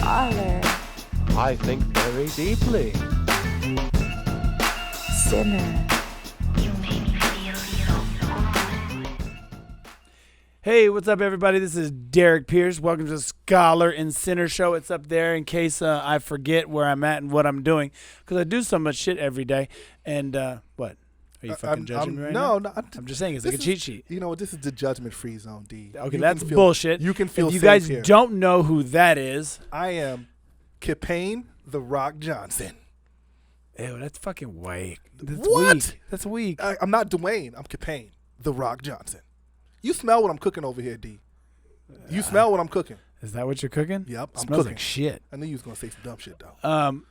Scholar. I think very deeply. Sinner. You make me feel so good. Hey, what's up, everybody? This is Derrick Pierce. Welcome to the Scholar and Sinner Show. It's up there in case I forget where I'm at and what I'm doing, because I do so much shit every day. And what? Are you fucking judging me right now? No, I'm just saying it's like a cheat sheet. You know what? This is the judgment-free zone, D. Okay, You that's can feel- bullshit. You can feel If you safe guys here. don't know who that is, I am Kip the Rock Johnson. ew, that's fucking weak. That's What? weak. That's weak. I'm not Dwayne. I'm Kip the Rock Johnson. You smell what I'm cooking over here, D. You smell what I'm cooking. Is that what you're cooking? Yep, I'm Smells cooking. like shit. I knew you was going to say some dumb shit, though.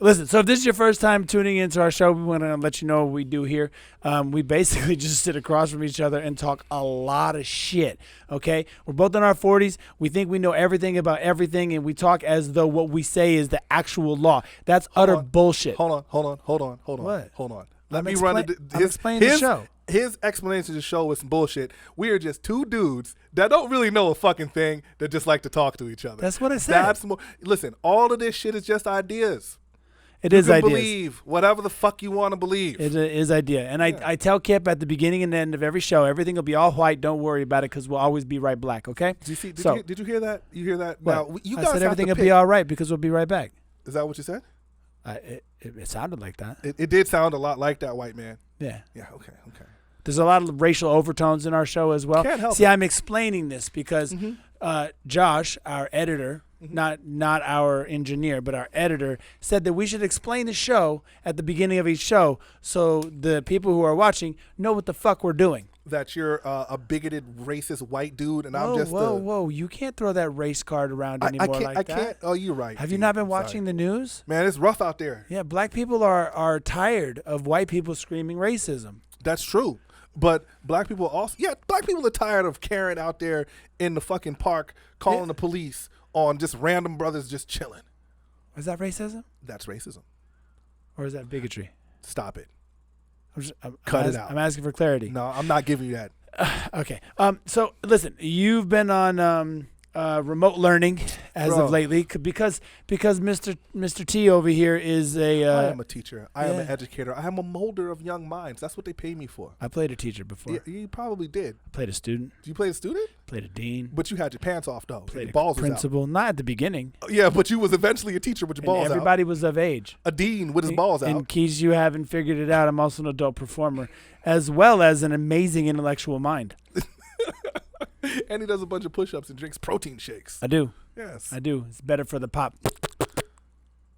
Listen, so if this is your first time tuning into our show, we want to let you know what we do here. We basically just sit across from each other and talk a lot of shit, okay? We're both in our 40s. We think we know everything about everything, and we talk as though what we say is the actual law. That's utter bullshit. Hold on. What? Hold on. Let I'm me expla- run I'm explaining the show. His explanation of the show was some bullshit. We are just two dudes that don't really know a fucking thing that just like to talk to each other. That's what I said. Listen, all of this shit is just ideas. It You is can ideas. believe whatever the fuck you want to believe. It is idea. And I tell Kip at the beginning and end of every show, everything will be all white. Don't worry about it, because we'll always be right black, okay? Did you hear that? You hear that? What? Now, you I guys said have everything to will pick. be all right because we'll be right back. Is that what you said? It sounded like that. It did sound a lot like that, white man. Yeah. Yeah, okay. There's a lot of racial overtones in our show as well. Can't help See, it. I'm explaining this because Josh, our editor, not our engineer, but our editor, said that we should explain the show at the beginning of each show so the people who are watching know what the fuck we're doing. That you're a bigoted, racist white dude, and I'm just Whoa. You can't throw that race card around anymore I like that. can't. Oh, you're right. Have you dude. not been I'm watching sorry. the news? Man, it's rough out there. Yeah, black people are tired of white people screaming racism. That's true. But black people also, black people are tired of Karen out there in the fucking park calling the police on just random brothers just chilling. Is that racism? That's racism. Or is that bigotry? Stop it. Cut it out. I'm asking for clarity. No, I'm not giving you that. Okay. So listen, you've been on remote learning as of lately because Mr. T over here is I am a teacher. I am an educator. I am a molder of young minds. That's what they pay me for. I played a teacher before. Yeah, you probably did. I played a student. Did you play a student? Played a dean. But you had your pants off though. Played Your a balls was principal. Not at the beginning. out. Yeah, but you was eventually a teacher with your And balls everybody was of age. out. A dean with his balls In out. case you haven't figured it out, I'm also an adult performer, as well as an amazing intellectual mind. And he does a bunch of push-ups and drinks protein shakes. I do. Yes. I do. It's better for the pop.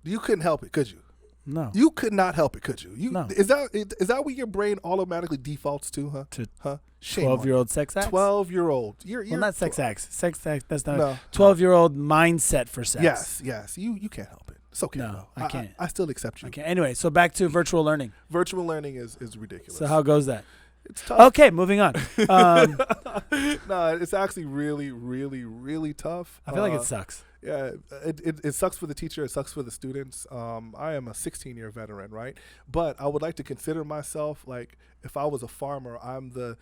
You couldn't help it, could you? No. You could not help it, could you? No. Is that what your brain automatically defaults to, huh? Shame on you. 12-year-old sex acts? 12-year-old. You're Well, not sex acts. Sex acts, that's not No. 12-year-old mindset for sex. Yes. You can't help it. It's okay. No, I can't. I still accept you. Okay. Anyway, so back to virtual learning. Virtual learning is ridiculous. So how goes that? It's tough. Okay, moving on. No, it's actually really, really, really tough. I feel like it sucks. Yeah, it sucks for the teacher. It sucks for the students. I am a 16-year veteran, right? But I would like to consider myself like if I was a farmer, I'm the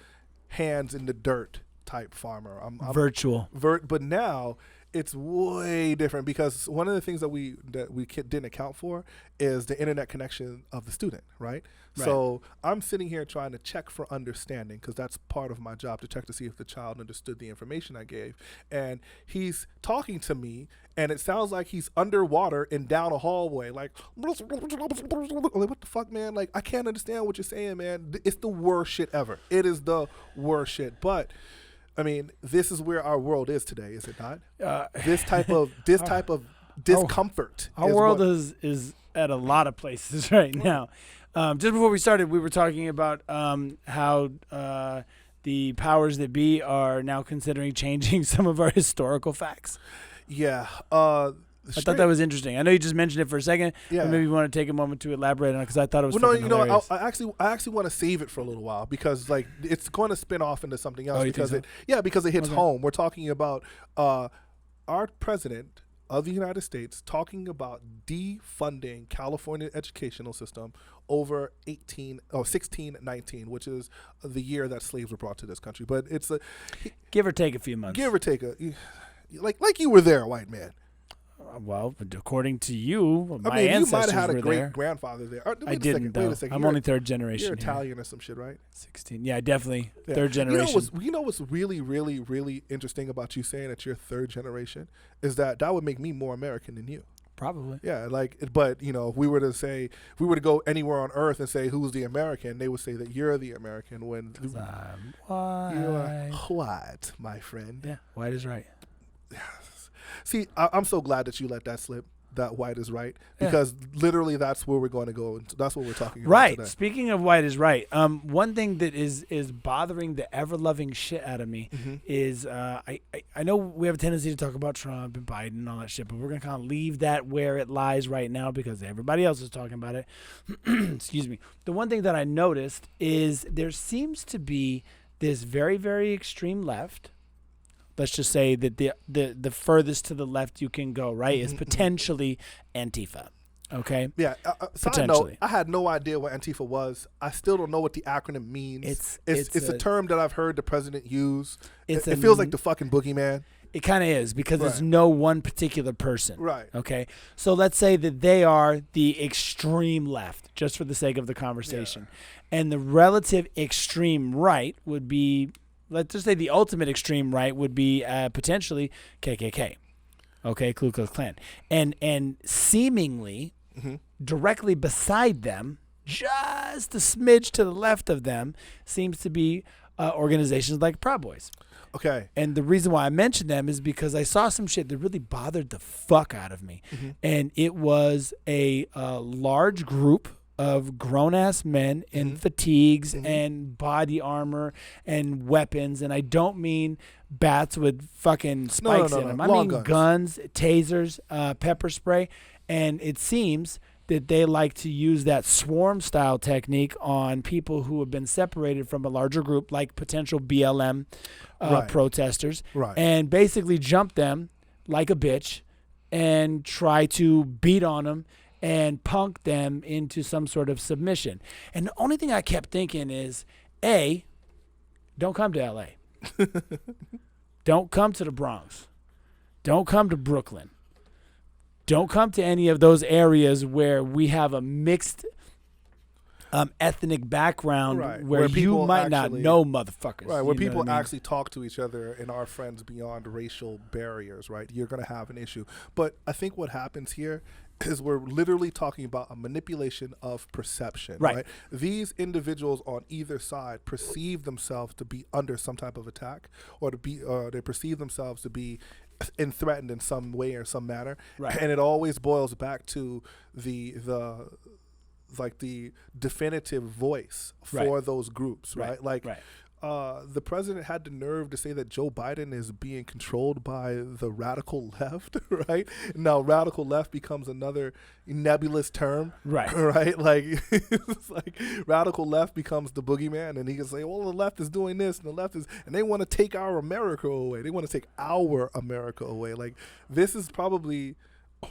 hands in the dirt type farmer. I'm Virtual. But now it's way different because one of the things that we didn't account for is the internet connection of the student, right? So I'm sitting here trying to check for understanding because that's part of my job, to check to see if the child understood the information I gave. And he's talking to me, and it sounds like he's underwater and down a hallway, like what the fuck, man? Like, I can't understand what you're saying, man. It's the worst shit ever. It is the worst shit. But I mean, this is where our world is today, is it not? This type of discomfort. Our world is at a lot of places right now. Just before we started, we were talking about how the powers that be are now considering changing some of our historical facts. Yeah. I thought that was interesting. I know you just mentioned it for a second. Yeah. But maybe you want to take a moment to elaborate on it because I thought it was hilarious. hilarious. I actually want to save it for a little while because like it's going to spin off into something else you think because it hits Okay. home. We're talking about our president of the United States talking about defunding California educational system over 1619, which is the year that slaves were brought to this country. But it's Give or take a few months. give or take like you were there, white man. Well, according to you, my I mean, you might ancestors have had a were great there. grandfather there. I didn't, though. Wait a second. I'm You're- only third generation. You're here. Italian or some shit, right? 16. Yeah, definitely Yeah. third generation. You know what's really, really, really interesting about you saying that you're third generation is that would make me more American than you. Probably. Yeah, but if we were to go anywhere on Earth and say who's the American, they would say that you're the American when I'm white. you're white, my friend. Yeah, white is right. See, I'm so glad that you let that slip. That white is right, because literally that's where we're going to go. And that's what we're talking about Right. today. Speaking of white is right. One thing that is bothering the ever loving shit out of me is I know we have a tendency to talk about Trump and Biden and all that shit, but we're gonna kind of leave that where it lies right now because everybody else is talking about it. Excuse me. The one thing that I noticed is there seems to be this very, very extreme left. Let's just say that the furthest to the left you can go, right, is potentially Antifa. Okay? Yeah. Side note, I had no idea what Antifa was. I still don't know what the acronym means. It's a term that I've heard the president use. It feels like the fucking boogeyman. It kind of is because it's no one particular person. Right. Okay? So let's say that they are the extreme left, just for the sake of the conversation. Yeah. And the relative extreme right would be, let's just say the ultimate extreme right would be potentially KKK. Okay, Ku Klux Klan. And seemingly directly beside them, just a smidge to the left of them, seems to be organizations like Proud Boys. Okay. And the reason why I mentioned them is because I saw some shit that really bothered the fuck out of me. And it was a large group of grown-ass men in fatigues and body armor and weapons. And I don't mean bats with fucking spikes in them. I mean guns, tasers, pepper spray. And it seems that they like to use that swarm-style technique on people who have been separated from a larger group, like potential BLM protesters, and basically jump them like a bitch and try to beat on them and punk them into some sort of submission. And the only thing I kept thinking is, A, don't come to L.A. Don't come to the Bronx. Don't come to Brooklyn. Don't come to any of those areas where we have a mixed ethnic background where you might not know motherfuckers. Right, where people actually talk to each other and are friends beyond racial barriers, right? You're going to have an issue. But I think what happens here is we're literally talking about a manipulation of perception, right? These individuals on either side perceive themselves to be under some type of attack, or they perceive themselves to be threatened in some way or some manner, and it always boils back to the definitive voice for those groups, right? The president had the nerve to say that Joe Biden is being controlled by the radical left, right? Now, radical left becomes another nebulous term, right? Like, it's like radical left becomes the boogeyman, and he can say, well, the left is doing this, and the left is, and they want to take our America away. They want to take our America away. Like, this is probably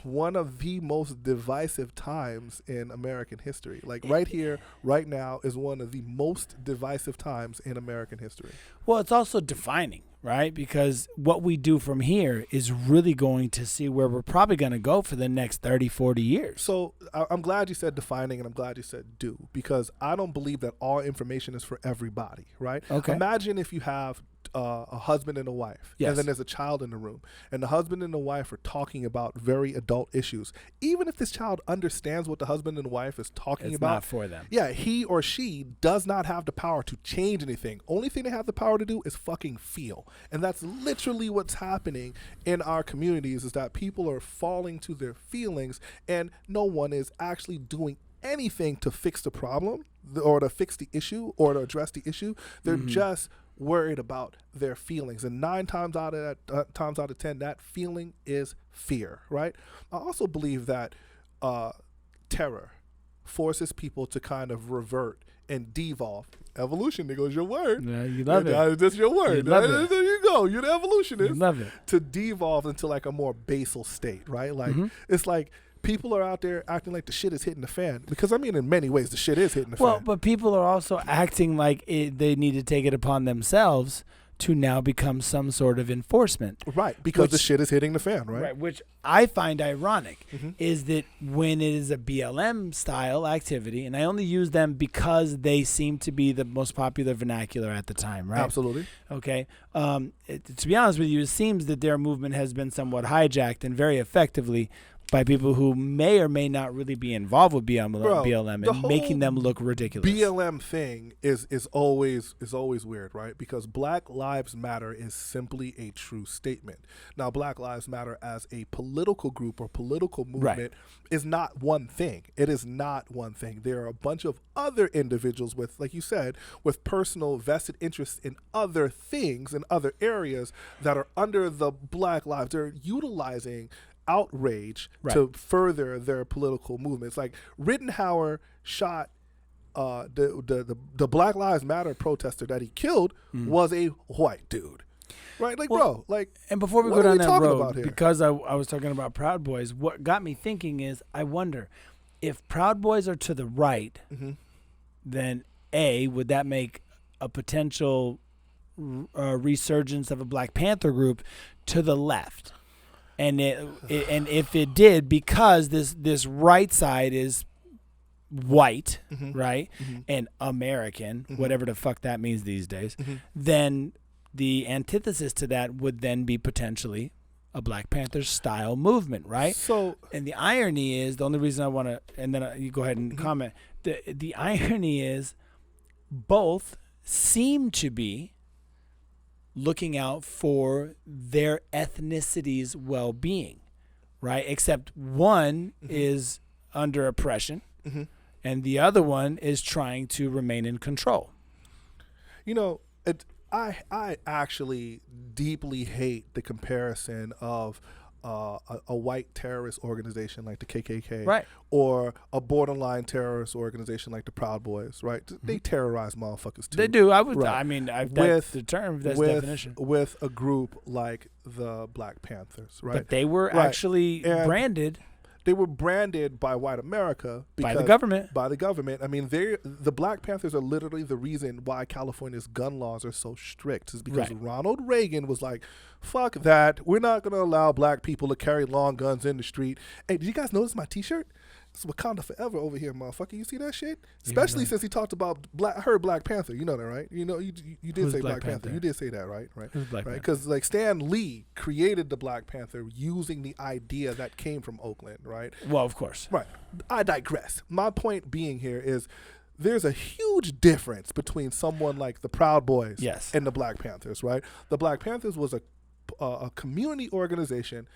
one of the most divisive times in American history. Like right here, right now is one of the most divisive times in American history. Well, it's also defining, right? Because what we do from here is really going to see where we're probably going to go for the next 30, 40 years. So I'm glad you said defining, and I'm glad you said do, because I don't believe that all information is for everybody, right? Okay. Imagine if you have a husband and a wife, and then there's a child in the room, and the husband and the wife are talking about very adult issues. Even if this child understands what the husband and the wife is talking about, not for them. Yeah, he or she does not have the power to change anything. Only thing they have the power to do is fucking feel. And that's literally what's happening in our communities, is that people are falling to their feelings, and no one is actually doing anything to fix the problem or to fix the issue or to address the issue. They're just worried about their feelings, and 9 times out of 10 that feeling is fear, right? I also believe that terror forces people to kind of revert and devolve. Evolution, nigga, is your word. Yeah, you love it. That's your word. You love it. There you go. You're the evolutionist. You love it. To devolve into like a more basal state, right? Like it's like people are out there acting like the shit is hitting the fan, because I mean, in many ways, the shit is hitting the fan. Well, but people are also acting like they need to take it upon themselves to now become some sort of enforcement. Right, because the shit is hitting the fan, right? Right, which I find ironic Mm-hmm. is that when it is a BLM style activity, and I only use them because they seem to be the most popular vernacular at the time, right? Absolutely. Okay. To be honest with you, it seems that their movement has been somewhat hijacked and very effectively by people who may or may not really be involved with BLM the and making them look ridiculous. BLM thing is always weird, right? Because Black Lives Matter is simply a true statement. Now, Black Lives Matter as a political group or political movement is not one thing. It is not one thing. There are a bunch of other individuals with, like you said, with personal vested interests in other things and other areas that are under the Black Lives. They're utilizing outrage to further their political movements. Like Rittenhouse shot the Black Lives Matter protester that he killed was a white dude, right? Like, bro, like. And before we what go are down we that talking road, about here? because I was talking about Proud Boys, what got me thinking is I wonder if Proud Boys are to the right, then would that make a potential resurgence of a Black Panther group to the left? And and if it did, because this right side is white, right, and American, whatever the fuck that means these days, then the antithesis to that would then be potentially a Black Panther style movement, right? So, and the irony is, the only reason I want to, and then you go ahead and comment, the irony is both seem to be looking out for their ethnicity's well-being, right? Except one is under oppression and the other one is trying to remain in control. You know, I actually deeply hate the comparison of a white terrorist organization like the KKK, right, or a borderline terrorist organization like the Proud Boys, right? They terrorize motherfuckers too. They do. I would. Right. I mean, that's the term. That's definition. With a group like the Black Panthers, right? But they were actually branded. They were branded by white America by the government. By the government. I mean, the Black Panthers are literally the reason why California's gun laws are so strict. Is because Ronald Reagan was like, "Fuck that! We're not going to allow black people to carry long guns in the street." Hey, did you guys notice my T-shirt? It's Wakanda forever over here, motherfucker. You see that shit? Especially since he talked about Black Panther. You know that, right? You know, you did say Black Panther. You did say that, right? Right. Who's Black Panther? Because like Stan Lee created the Black Panther using the idea that came from Oakland, right? Well, of course. Right. I digress. My point being here is there's a huge difference between someone like the Proud Boys and the Black Panthers, right? The Black Panthers was a community organization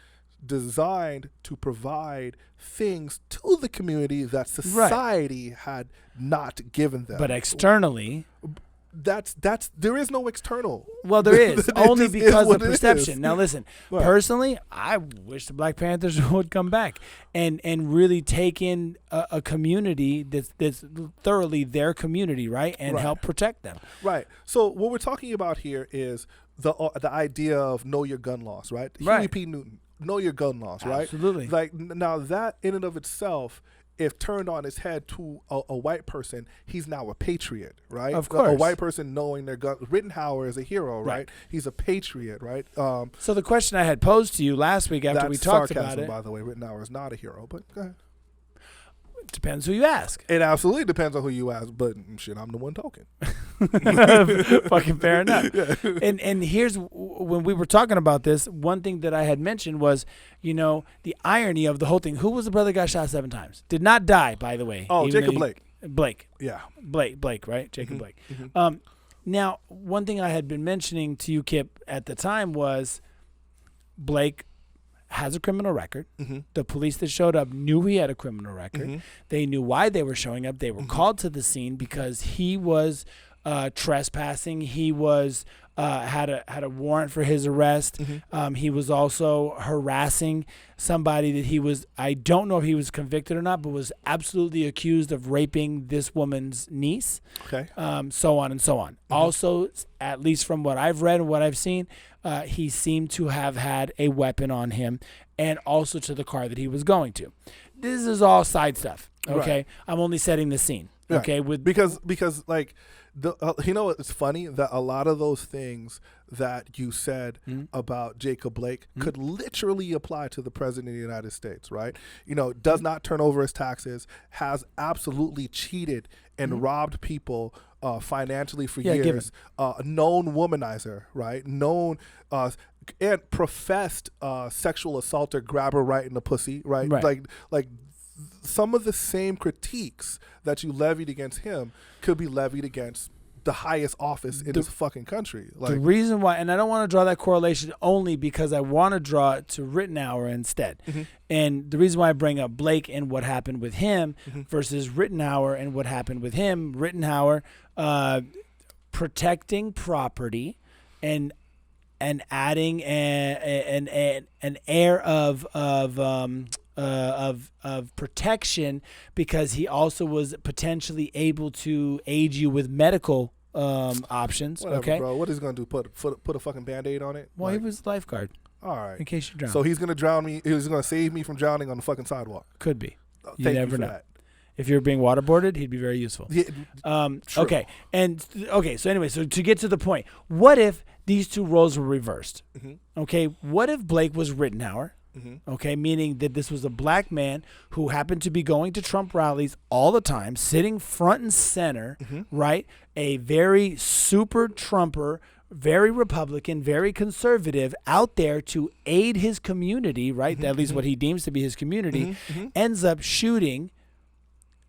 designed to provide things to the community that society had not given them. But externally, there is no external. Well, there is only because of perception. Is. Now, listen. Personally, I wish the Black Panthers would come back and really take in a community that's thoroughly their community, right, and help protect them. Right. So what we're talking about here is the idea of know your gun laws, right? Huey P. Newton. Know your gun laws, right? Absolutely. Like now that in and of itself, if turned on its head to a white person, he's now a patriot, right? Of course. A white person knowing their gun. Rittenhouse is a hero, right? He's a patriot, right? So the question I had posed to you last week after we talked about it. By the way, Rittenhouse is not a hero, but go ahead. Depends who you ask. It absolutely depends on who you ask, but shit, I'm the one talking. Fucking fair enough. Yeah. And here's when we were talking about this, one thing that I had mentioned was, you know, the irony of the whole thing. Who was the brother that got shot 7 times? Did not die, by the way. Oh, Jacob Blake. Blake. Yeah. Blake, right? Jacob Blake. Mm-hmm. Now, one thing I had been mentioning to you, Kip, at the time was Blake has a criminal record. The police that showed up knew he had a criminal record. They knew why they were showing up. They were called to the scene because he was trespassing. He was had a warrant for his arrest. He was also harassing somebody that he was, I don't know if he was convicted or not, but was absolutely accused of raping this woman's niece. Okay. So on and so on. Also, at least from what I've read and what I've seen, he seemed to have had a weapon on him and also to the car that he was going to. This is all side stuff. Okay. I'm only setting the scene. Okay. Because like You know, it's funny that a lot of those things that you said about Jacob Blake could literally apply to the president of the United States, right? You know, does not turn over his taxes, has absolutely cheated and robbed people financially for years, known womanizer, right? Known and professed sexual assaulter, grabber right in the pussy, right? Like some of the same critiques that you levied against him could be levied against the highest office in this fucking country. Like, the reason why, and I don't want to draw that correlation only because I want to draw it to Rittenhour instead. And the reason why I bring up Blake and what happened with him versus Rittenhour and what happened with him, Rittenhour protecting property and adding an air of protection because he also was potentially able to aid you with medical options. Whatever, okay, bro. What is he gonna do? Put a fucking Band-Aid on it? Well, he was lifeguard. All right. In case you drown. So he's gonna drown me. He's gonna save me from drowning on the fucking sidewalk. Could be. You Thank never you for know. that. If you're being waterboarded, he'd be very useful. Yeah, true. Okay. So anyway, so to get to the point, what if these two roles were reversed? Okay. What if Blake was Rittenhour? Okay, meaning that this was a black man who happened to be going to Trump rallies all the time, sitting front and center, right? A very super Trumper, very Republican, very conservative, out there to aid his community, right? At least what he deems to be his community, ends up shooting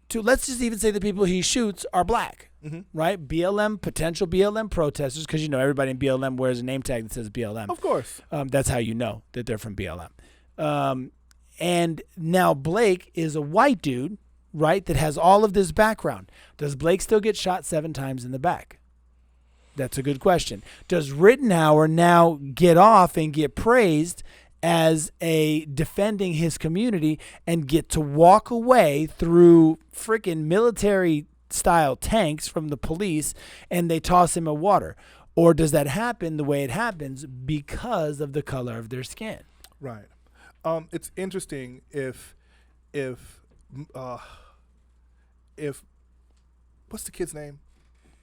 to, let's just even say the people he shoots are black. Right? BLM, potential BLM protesters, because you know everybody in BLM wears a name tag that says BLM. Of course. That's how you know that they're from BLM. And now Blake is a white dude, right, that has all of this background. Does Blake still get shot 7 times in the back? That's a good question. Does Rittenhour now get off and get praised as a defending his community and get to walk away through freaking military style tanks from the police and they toss him in water? Or does that happen the way it happens because of the color of their skin? Right. It's interesting if what's the kid's name?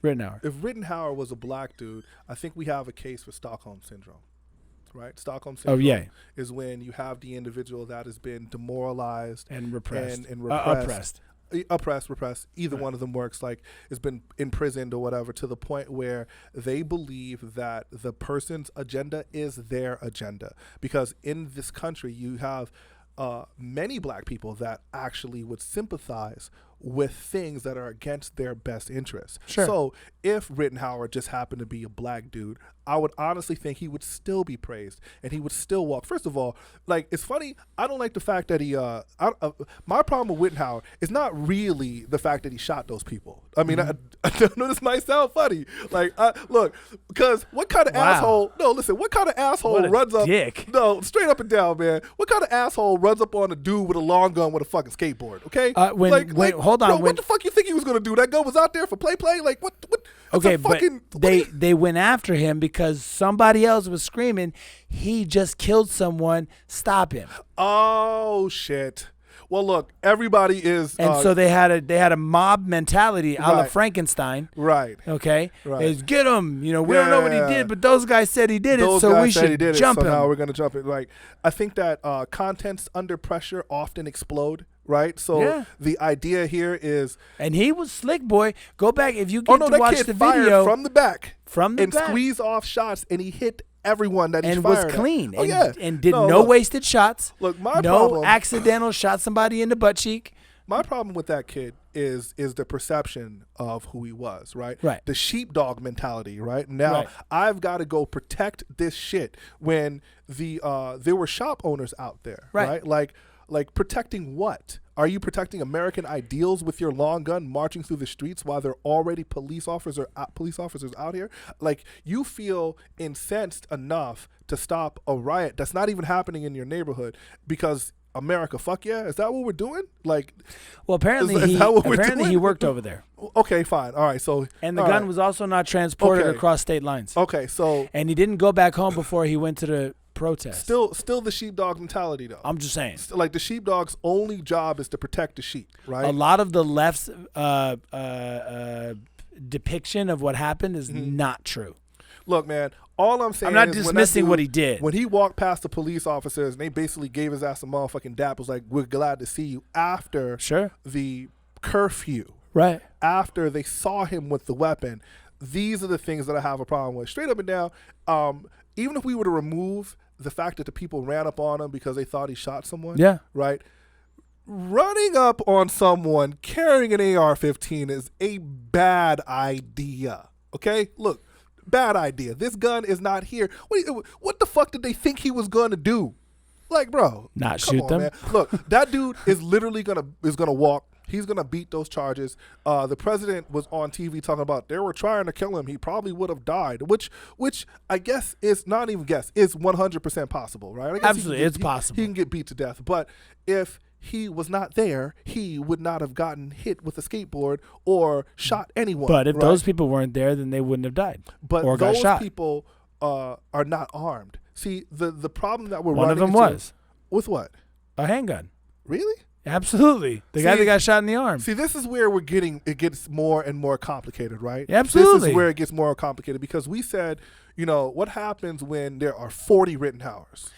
Rittenhour. If Rittenhour was a black dude, I think we have a case for Stockholm syndrome. Right? Stockholm syndrome is when you have the individual that has been demoralized and repressed. and Oppressed. Repressed. Either one of them works. Like, has been imprisoned or whatever, to the point where they believe that the person's agenda is their agenda. Because in this country, you have many black people that actually would sympathize with things that are against their best interests. Sure. So if Rittenhour just happened to be a black dude, I would honestly think he would still be praised and he would still walk. First of all, like, it's funny, I don't like the fact that he my problem with Rittenhour is not really the fact that he shot those people. I mean, I know this might sound funny. Like, look, because what kind of asshole, no, listen, what kind of asshole runs up, no, straight up and down, man, what kind of asshole runs up on a dude with a long gun with a fucking skateboard, okay? Hold on. Bro, what the fuck you think he was going to do? That gun was out there for play? Like, what? Okay, but they went after him because somebody else was screaming, he just killed someone, stop him. Oh, shit. Well, look, everybody is... And so they had a mob mentality a la Frankenstein. Right. Okay? Right. It's, get him. You know, we don't know what he did, but those guys said he did it, so we should jump him. So now we're going to jump it. Like, I think that contents under pressure often explode. Right, so the idea here is, and he was slick, boy. Go back if you get to watch the fired video from the back, and squeezed off shots, and he hit everyone that he and fired was clean. And did no wasted shots. Look, my problem, accidental shot somebody in the butt cheek. My problem with that kid is the perception of who he was, right? Right. The sheepdog mentality, right? Now I've got to go protect this shit when there were shop owners out there, right? Like protecting what? Are you protecting American ideals with your long gun marching through the streets while there are already police officers out here? Like, you feel incensed enough to stop a riot that's not even happening in your neighborhood because America, fuck yeah? Is that what we're doing? Like, well, apparently he worked over there. Okay, fine. All right, so and the gun was also not transported across state lines. Okay, so and he didn't go back home before he went to the protest. Still the sheepdog mentality, though. I'm just saying. Like, the sheepdog's only job is to protect the sheep, right? A lot of the left's depiction of what happened is not true. Look, man, all I'm saying I'm not is dismissing when what he did. When he walked past the police officers and they basically gave his ass a motherfucking dap, was like, we're glad to see you after the curfew. Right. After they saw him with the weapon. These are the things that I have a problem with. Straight up and down, even if we were to remove the fact that the people ran up on him because they thought he shot someone, right? Running up on someone carrying an AR-15 is a bad idea, okay? Look, bad idea. This gun is not here. What the fuck did they think he was going to do? Like, bro. Not shoot them? Man. Look, that dude is literally gonna walk. He's going to beat those charges. The president was on TV talking about they were trying to kill him. He probably would have died, which I guess is not even guess. It's 100% possible, right? I guess absolutely, it's possible. He can get beat to death. But if he was not there, he would not have gotten hit with a skateboard or shot anyone. But if those people weren't there, then they wouldn't have died or got shot. But those people are not armed. See, the problem that we're running into. One of them was. With what? A handgun. Really? Absolutely. The guy that got shot in the arm. See, this is where it gets more and more complicated, right? Absolutely. This is where it gets more complicated because we said, what happens when there are 40 Rittenhouse?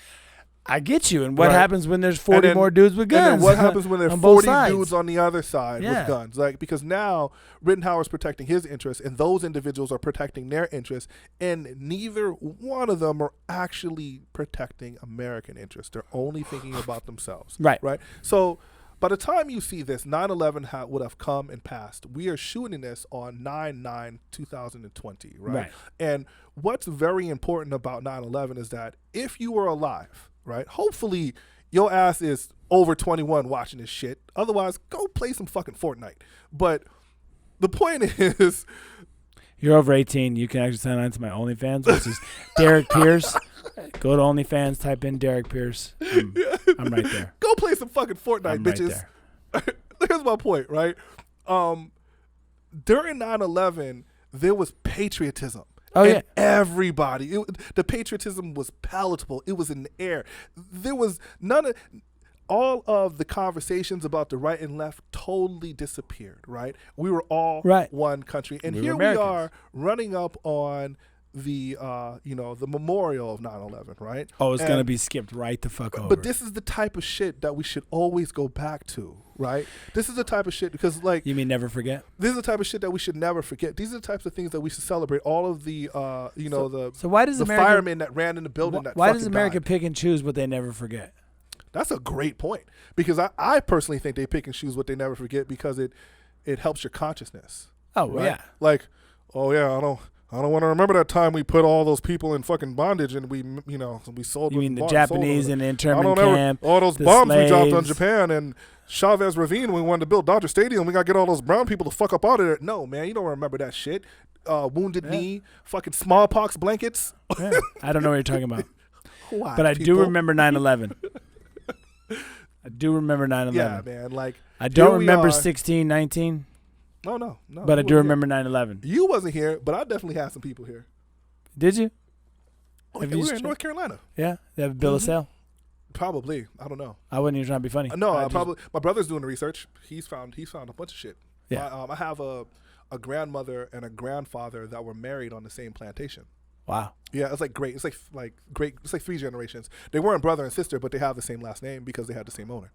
I get you. And what happens when there's 40 more dudes with guns? And then what happens when there's 40 dudes on the other side with guns? Like, because now Rittenhouse is protecting his interests and those individuals are protecting their interests, and neither one of them are actually protecting American interests. They're only thinking about themselves. Right. So by the time you see this, 9/11 would have come and passed. We are shooting this on 9/9/2020, right? And what's very important about 9/11 is that if you were alive, right, hopefully your ass is over 21 watching this shit. Otherwise, go play some fucking Fortnite. But the point is, you're over 18. You can actually sign on to my OnlyFans, which is Derrick Pierce. Go to OnlyFans, type in Derrick Pierce. I'm right there. Go play some fucking Fortnite, bitches. Right. Here's my point, right? During 9/11, there was patriotism. And everybody, the patriotism was palatable. It was in the air. There was all of the conversations about the right and left totally disappeared, right? We were all one country. And here we are running up on the the memorial of 9/11, right? Oh, it's going to be skipped right the fuck over. But this is the type of shit that we should always go back to, right? This is the type of shit because, like, you mean never forget? This is the type of shit that we should never forget. These are the types of things that we should celebrate. All of the so why does the firemen that ran in the building why does America pick and choose what they never forget? That's a great point, because I personally think they pick and choose what they never forget because it helps your consciousness. Oh, right? yeah. Like, I don't want to remember that time we put all those people in fucking bondage and we sold. You mean the Japanese in the internment camp? All those bombs we dropped on Japan and Chavez Ravine when we wanted to build Dodger Stadium. We got to get all those brown people to fuck up out of there. No, man, you don't remember that shit. Wounded knee, fucking smallpox blankets. Yeah. I don't know what you're talking about. Why, but I people? do remember 9/11. I do remember 9/11. Yeah, man. Like, I don't remember 16, 19. No. But I do remember 9/11. You wasn't here, but I definitely had some people here. Did you? We were in North Carolina. Yeah? They have a bill of sale? Probably. I don't know. I wasn't even trying to be funny. No, probably. My brother's doing the research. He's found a bunch of shit. Yeah. I have a grandmother and a grandfather that were married on the same plantation. Wow. Yeah, it's like great. It's like great. It's like 3 generations. They weren't brother and sister, but they have the same last name because they had the same owner.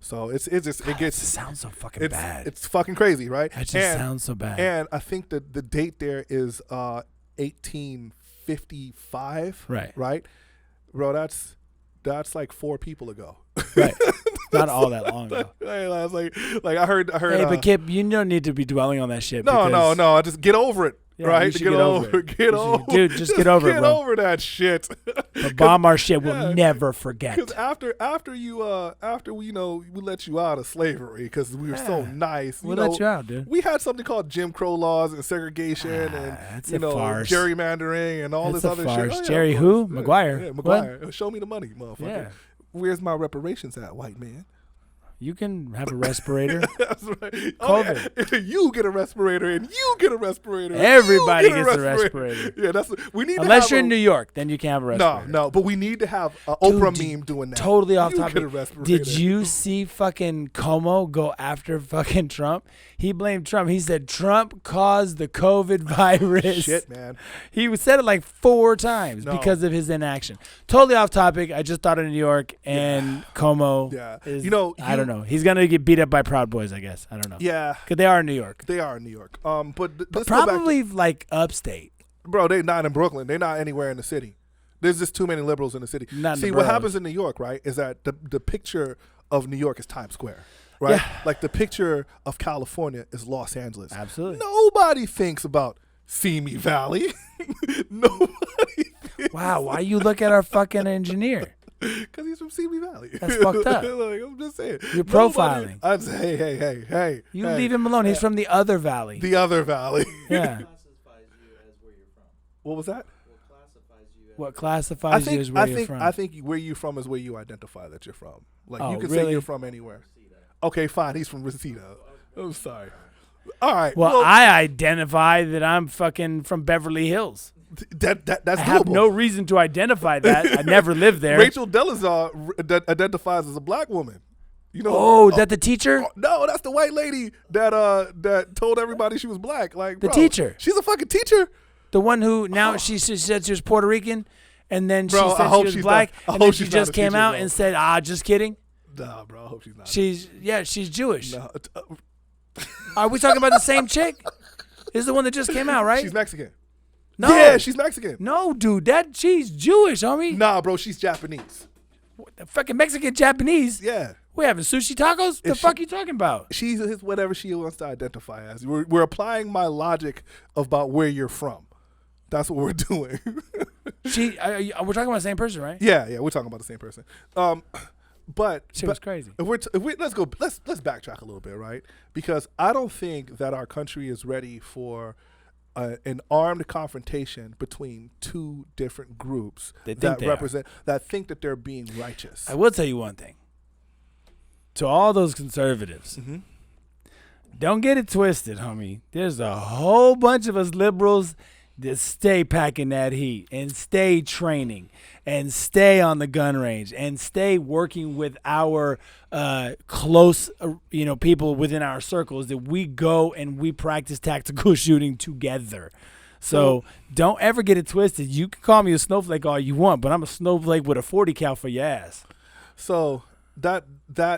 So it sounds so fucking bad. It's fucking crazy, right? It just sounds so bad. And I think that the date there is 1855. Right. Bro, that's like 4 people ago. Right. Not all that long ago. I was like I heard. Hey, but Kip, you don't need to be dwelling on that shit. No. I just get over it. Yeah, right? Get over it. Dude, just get over it, bro. Get over that shit. The bomb our shit will never forget. Because after we let you out of slavery because we were so nice. We let you out, dude. We had something called Jim Crow laws and segregation and gerrymandering and all this other shit. Oh, Jerry who? Maguire. Yeah, Maguire. What? Show me the money, motherfucker. Yeah. Where's my reparations at, white man? You can have a respirator. That's right. COVID. Yeah. You get a respirator, and you get a respirator. and Everybody you get gets a respirator. Yeah, that's we need. Unless to you're have in New York, then you can't have a respirator. No, but we need to have an Dude, Oprah meme doing that. Totally off You topic. get a respirator. Did you see fucking Como go after fucking Trump? He blamed Trump. He said Trump caused the COVID virus. Shit, man. He said it like 4 times No. because of his inaction. Totally off topic. I just thought of New York and Como. Yeah. Is, You know, I don't know. He's gonna get beat up by Proud Boys, I guess. I don't know. Yeah, Because they are in New York. they are in New York. But But let's go back probably like upstate. bro, they're not in Brooklyn. They're not anywhere in the city. There's just too many liberals in the city. Not in the See, what boroughs. happens in New York, right, is that the picture of New York is Times Square, right? Yeah. Like the picture of California is Los Angeles. Absolutely. Nobody thinks about Simi Valley. Nobody thinks. Wow, why you look at our fucking engineer? Because he's from Simi Valley. That's fucked up. Like, I'm just saying. You're Nobody- profiling. I'd say, hey. You hey, leave him alone. He's from the other valley. the other valley. Yeah. What was that? What classifies you as where you're from? I think where you're from is where you identify that you're from. Like Oh, you can really? say you're from anywhere. Okay, fine. He's from Reseda. I'm sorry. All right. Well, I identify that I'm fucking from Beverly Hills. that's I have doable. no reason to identify that. I never lived there. Rachel Delazar identifies as a black woman. You know? Oh, that the teacher? No, that's the white lady that told everybody she was black. Like The bro, teacher. She's a fucking teacher. The one who now she said she was Puerto Rican, and then Bro, she I said hope she was she's black, not- I and then hope she she's not just a came teacher, out bro. and said, just kidding. Nah, bro. I hope she's not. She's Jewish. No, Are we talking about the same chick? This is the one that just came out, right? she's Mexican. No. Yeah, she's Mexican. No, dude, she's Jewish, homie. Nah, bro, she's Japanese. The fucking Mexican Japanese. Yeah. We having sushi tacos? The Is fuck she- you talking about? She's whatever she wants to identify as. We're applying my logic about where you're from. That's what we're doing. We're talking about the same person, right? yeah, we're talking about the same person. But Shit was crazy. If we let's backtrack a little bit, right? Because I don't think that our country is ready for an armed confrontation between two different groups that think that they're being righteous. I will tell you one thing. To all those conservatives, don't get it twisted, homie. There's a whole bunch of us liberals that stay packing that heat and stay training and stay on the gun range and stay working with our close, people within our circles that we go and we practice tactical shooting together. So don't ever get it twisted. You can call me a snowflake all you want, but I'm a snowflake with a 40 cal for your ass. So that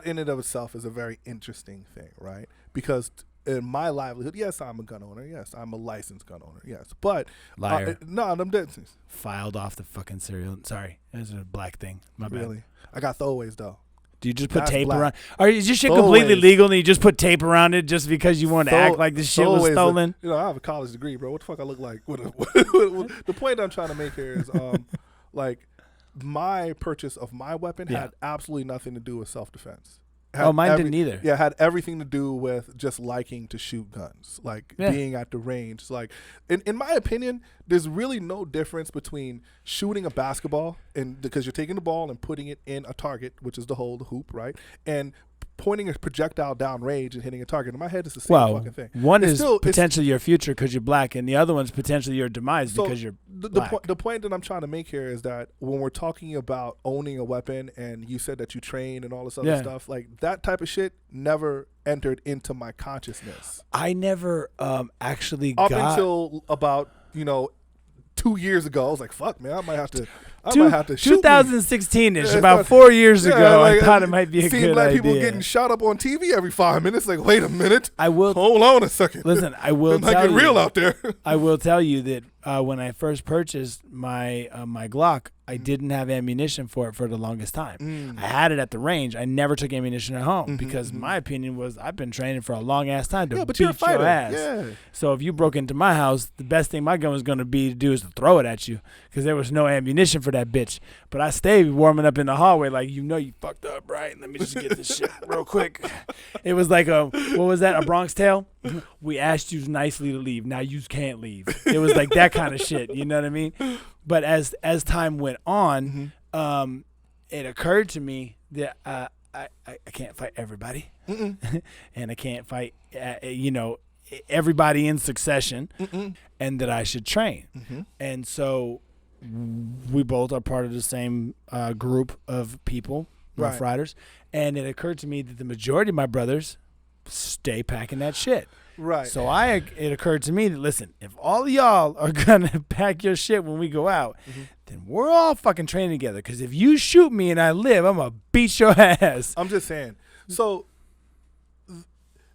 in and of itself is a very interesting thing, right? Because in my livelihood, yes, I'm a gun owner. Yes, I'm a licensed gun owner. Yes, but Liar. No, I'm dead. Filed off the fucking cereal. Sorry, that's a black thing. My bad. Really, I got throwaways though. Do you just put That's tape black. around? Is your shit completely Throwaways. legal and you just put tape around it just because you want to act like this shit was Throwaways, stolen? I have a college degree, bro. What the fuck I look like? The point I'm trying to make here is, like, my purchase of my weapon had absolutely nothing to do with self-defense. Mine didn't either. Yeah, it had everything to do with just liking to shoot guns, like being at the range. Like, in my opinion, there's really no difference between shooting a basketball because you're taking the ball and putting it in a target, which is the hoop, right, and pointing a projectile down range and hitting a target. In my head, it's the same fucking thing. One It's is still- potentially your future because you're black, and the other one's potentially your demise because you're black. The point that I'm trying to make here is that when we're talking about owning a weapon, and you said that you train and all this other stuff, like that type of shit never entered into my consciousness. I never actually Up got until about 2 years ago, I was like, "Fuck, man, I might have to shoot." 2016ish, Yeah, about 4 years ago. like, I thought it might be a seemed good like idea. people getting shot up on TV every 5 minutes. Like, wait a minute, I will hold on a second. listen. I will it might tell get you. real out there. I will tell you that when I first purchased my my Glock, I didn't have ammunition for it for the longest time. I had it at the range. I never took ammunition at home because my opinion was I've been training for a long ass time to but beat you're a fighter. your ass. Yeah. So if you broke into my house, the best thing my gun was going to be to do is to throw it at you because there was no ammunition for that bitch. But I stayed warming up in the hallway like, you fucked up, right? Let me just get this shit real quick. It was like what was that, a Bronx Tale? We asked you nicely to leave. Now you can't leave. It was like that kind of shit. You know what I mean? But as time went on, it occurred to me that I can't fight everybody, and I can't fight everybody in succession, and that I should train. And so we both are part of the same group of people, Rough Riders, and it occurred to me that the majority of my brothers stay packing that shit. Right. So it occurred to me that, listen, if all of y'all are gonna pack your shit when we go out, then we're all fucking training together. Because if you shoot me and I live, I'm gonna beat your ass. I'm just saying. So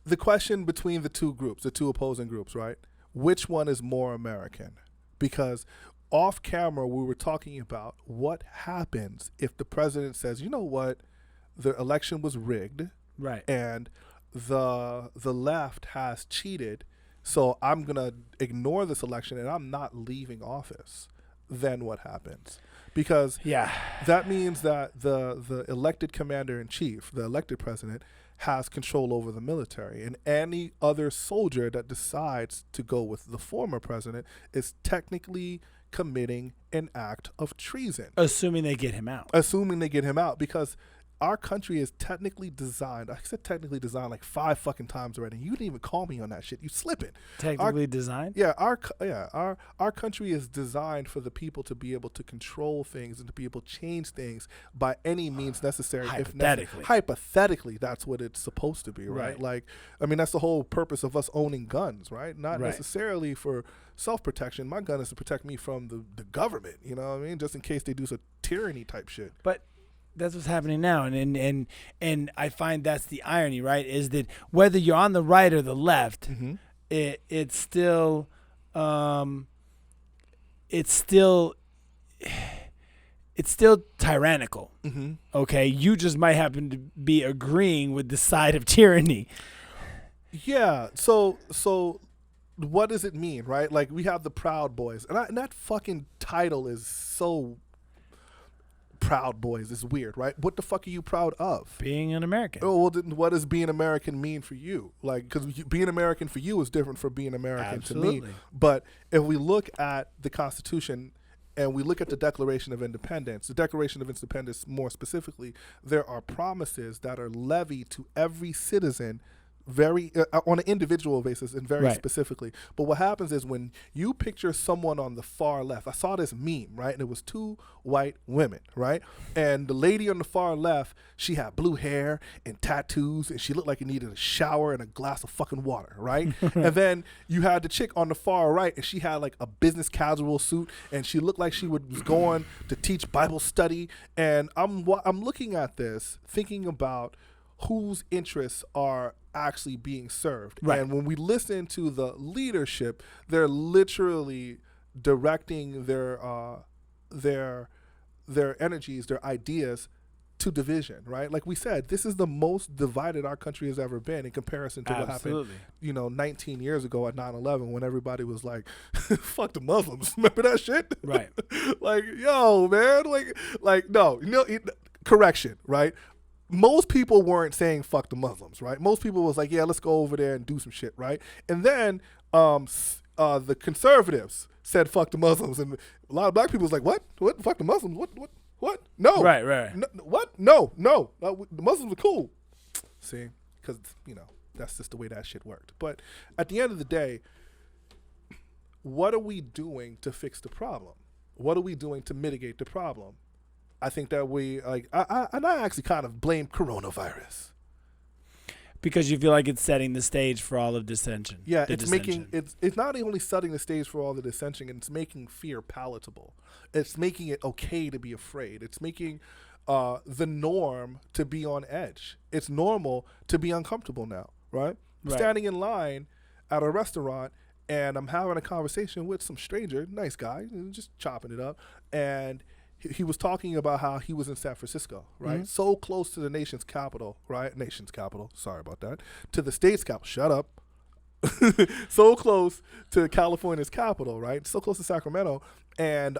the question between the two groups, the two opposing groups, right? Which one is more American? Because off camera, we were talking about what happens if the president says, you know what, the election was rigged, Right. and the left has cheated, so I'm gonna ignore this election and I'm not leaving office. Then what happens? Because that means that the elected commander in chief, the elected president, has control over the military, and any other soldier that decides to go with the former president is technically committing an act of treason. Assuming they get him out. Because our country is technically designed. I said technically designed like 5 fucking times already. You didn't even call me on that shit. You slipping. Technically designed? Yeah, our country is designed for the people to be able to control things and to be able to change things by any means necessary. Hypothetically. Hypothetically, that's what it's supposed to be, right? Like, I mean, that's the whole purpose of us owning guns, right? Not necessarily for self-protection. My gun is to protect me from the government, you know what I mean? Just in case they do some tyranny type shit. But that's what's happening now, and I find that's the irony, right? Is that whether you're on the right or the left, it's still tyrannical. Okay, you just might happen to be agreeing with the side of tyranny. Yeah. So what does it mean, right? Like, we have the Proud Boys, and that fucking title is so. Proud Boys is weird, right? What the fuck are you proud of? Being an American. Oh, well, then what does being American mean for you? Like, because being American for you is different from being American to me. But if we look at the Constitution and we look at the Declaration of Independence, the Declaration of Independence more specifically, there are promises that are levied to every citizen very on an individual basis and very specifically. But what happens is when you picture someone on the far left, I saw this meme, right? And it was 2 white women, right? And the lady on the far left, she had blue hair and tattoos, and she looked like it needed a shower and a glass of fucking water, right? And then you had the chick on the far right, and she had like a business casual suit, and she looked like she was going to teach Bible study. And I'm looking at this, thinking about whose interests are actually being served. Right. And when we listen to the leadership, they're literally directing their energies, their ideas to division, right? Like we said, this is the most divided our country has ever been in comparison to what happened, 19 years ago at 9/11 when everybody was like, fuck the Muslims. Remember that shit? Right. Like, yo, man, like no, correction, right? Most people weren't saying fuck the Muslims, right? Most people was like, yeah, let's go over there and do some shit, right? And then the conservatives said fuck the Muslims, and a lot of black people was like, what? Fuck the Muslims? What? No. Right. No, what? No. The Muslims are cool. See? Because, that's just the way that shit worked. But at the end of the day, what are we doing to fix the problem? What are we doing to mitigate the problem? I think that I actually kind of blame coronavirus. Because you feel like it's setting the stage for all of dissension. Yeah, it's not only setting the stage for all the dissension, it's making fear palatable. It's making it okay to be afraid. It's making the norm to be on edge. It's normal to be uncomfortable now, right? I'm standing in line at a restaurant, and I'm having a conversation with some stranger, nice guy, just chopping it up, and he was talking about how he was in San Francisco, right? Mm-hmm. So close to the nation's capital, right? Nation's capital. Sorry about that. To the state's capital. Shut up. So close to California's capital, right? So close to Sacramento. And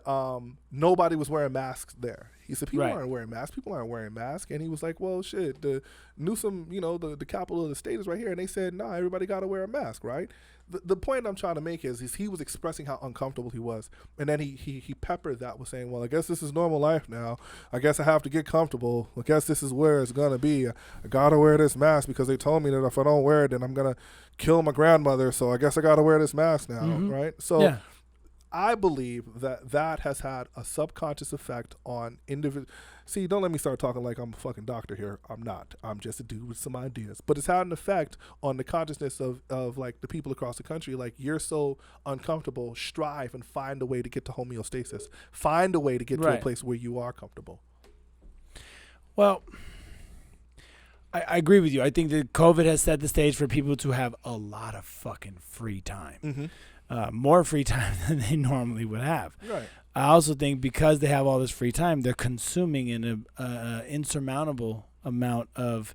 nobody was wearing masks there. He said, people aren't wearing masks. People aren't wearing masks. And he was like, well, shit, the Newsom, the capital of the state is right here. And they said, nah, everybody got to wear a mask, right? the point I'm trying to make is he was expressing how uncomfortable he was, and then he peppered that with saying, well, I guess this is normal life now. I guess I have to get comfortable. I guess this is where it's gonna be. I gotta wear this mask because they told me that if I don't wear it, then I'm gonna kill my grandmother. So I guess I gotta wear this mask now, right? So. Yeah. I believe that has had a subconscious effect on individual. See, don't let me start talking like I'm a fucking doctor here. I'm not. I'm just a dude with some ideas. But it's had an effect on the consciousness of like the people across the country. Like, you're so uncomfortable, strive and find a way to get to homeostasis. Find a way to get to a place where you are comfortable. Well, I agree with you. I think that COVID has set the stage for people to have a lot of fucking free time. More free time than they normally would have. Right. I also think because they have all this free time, they're consuming an insurmountable amount of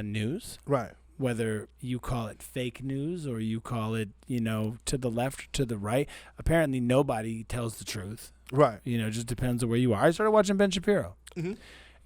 news. Right. Whether you call it fake news or you call it, to the left or to the right. Apparently nobody tells the truth. Right. It just depends on where you are. I started watching Ben Shapiro.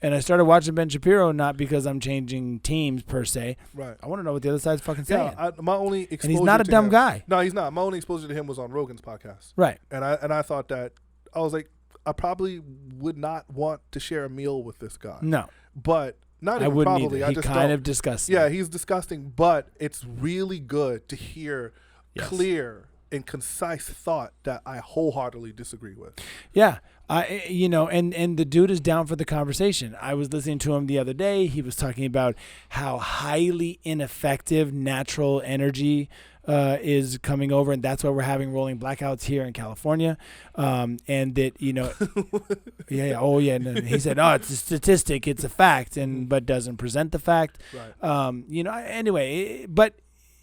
And I started watching Ben Shapiro not because I'm changing teams per se. Right. I want to know what the other side's fucking saying. My only exposure and he's not a dumb him, guy. No, he's not. My only exposure to him was on Rogan's podcast. Right. And I thought that, I was like, I probably would not want to share a meal with this guy. No. But not I even wouldn't probably. either. I just kind of disgusting. Yeah, he's disgusting, but it's really good to hear clear and concise thought that I wholeheartedly disagree with. Yeah. And the dude is down for the conversation. I was listening to him the other day. He was talking about how highly ineffective natural energy is coming over, and that's why we're having rolling blackouts here in California. And that, And he said, "Oh, it's a statistic, it's a fact," but doesn't present the fact. Right. Anyway, but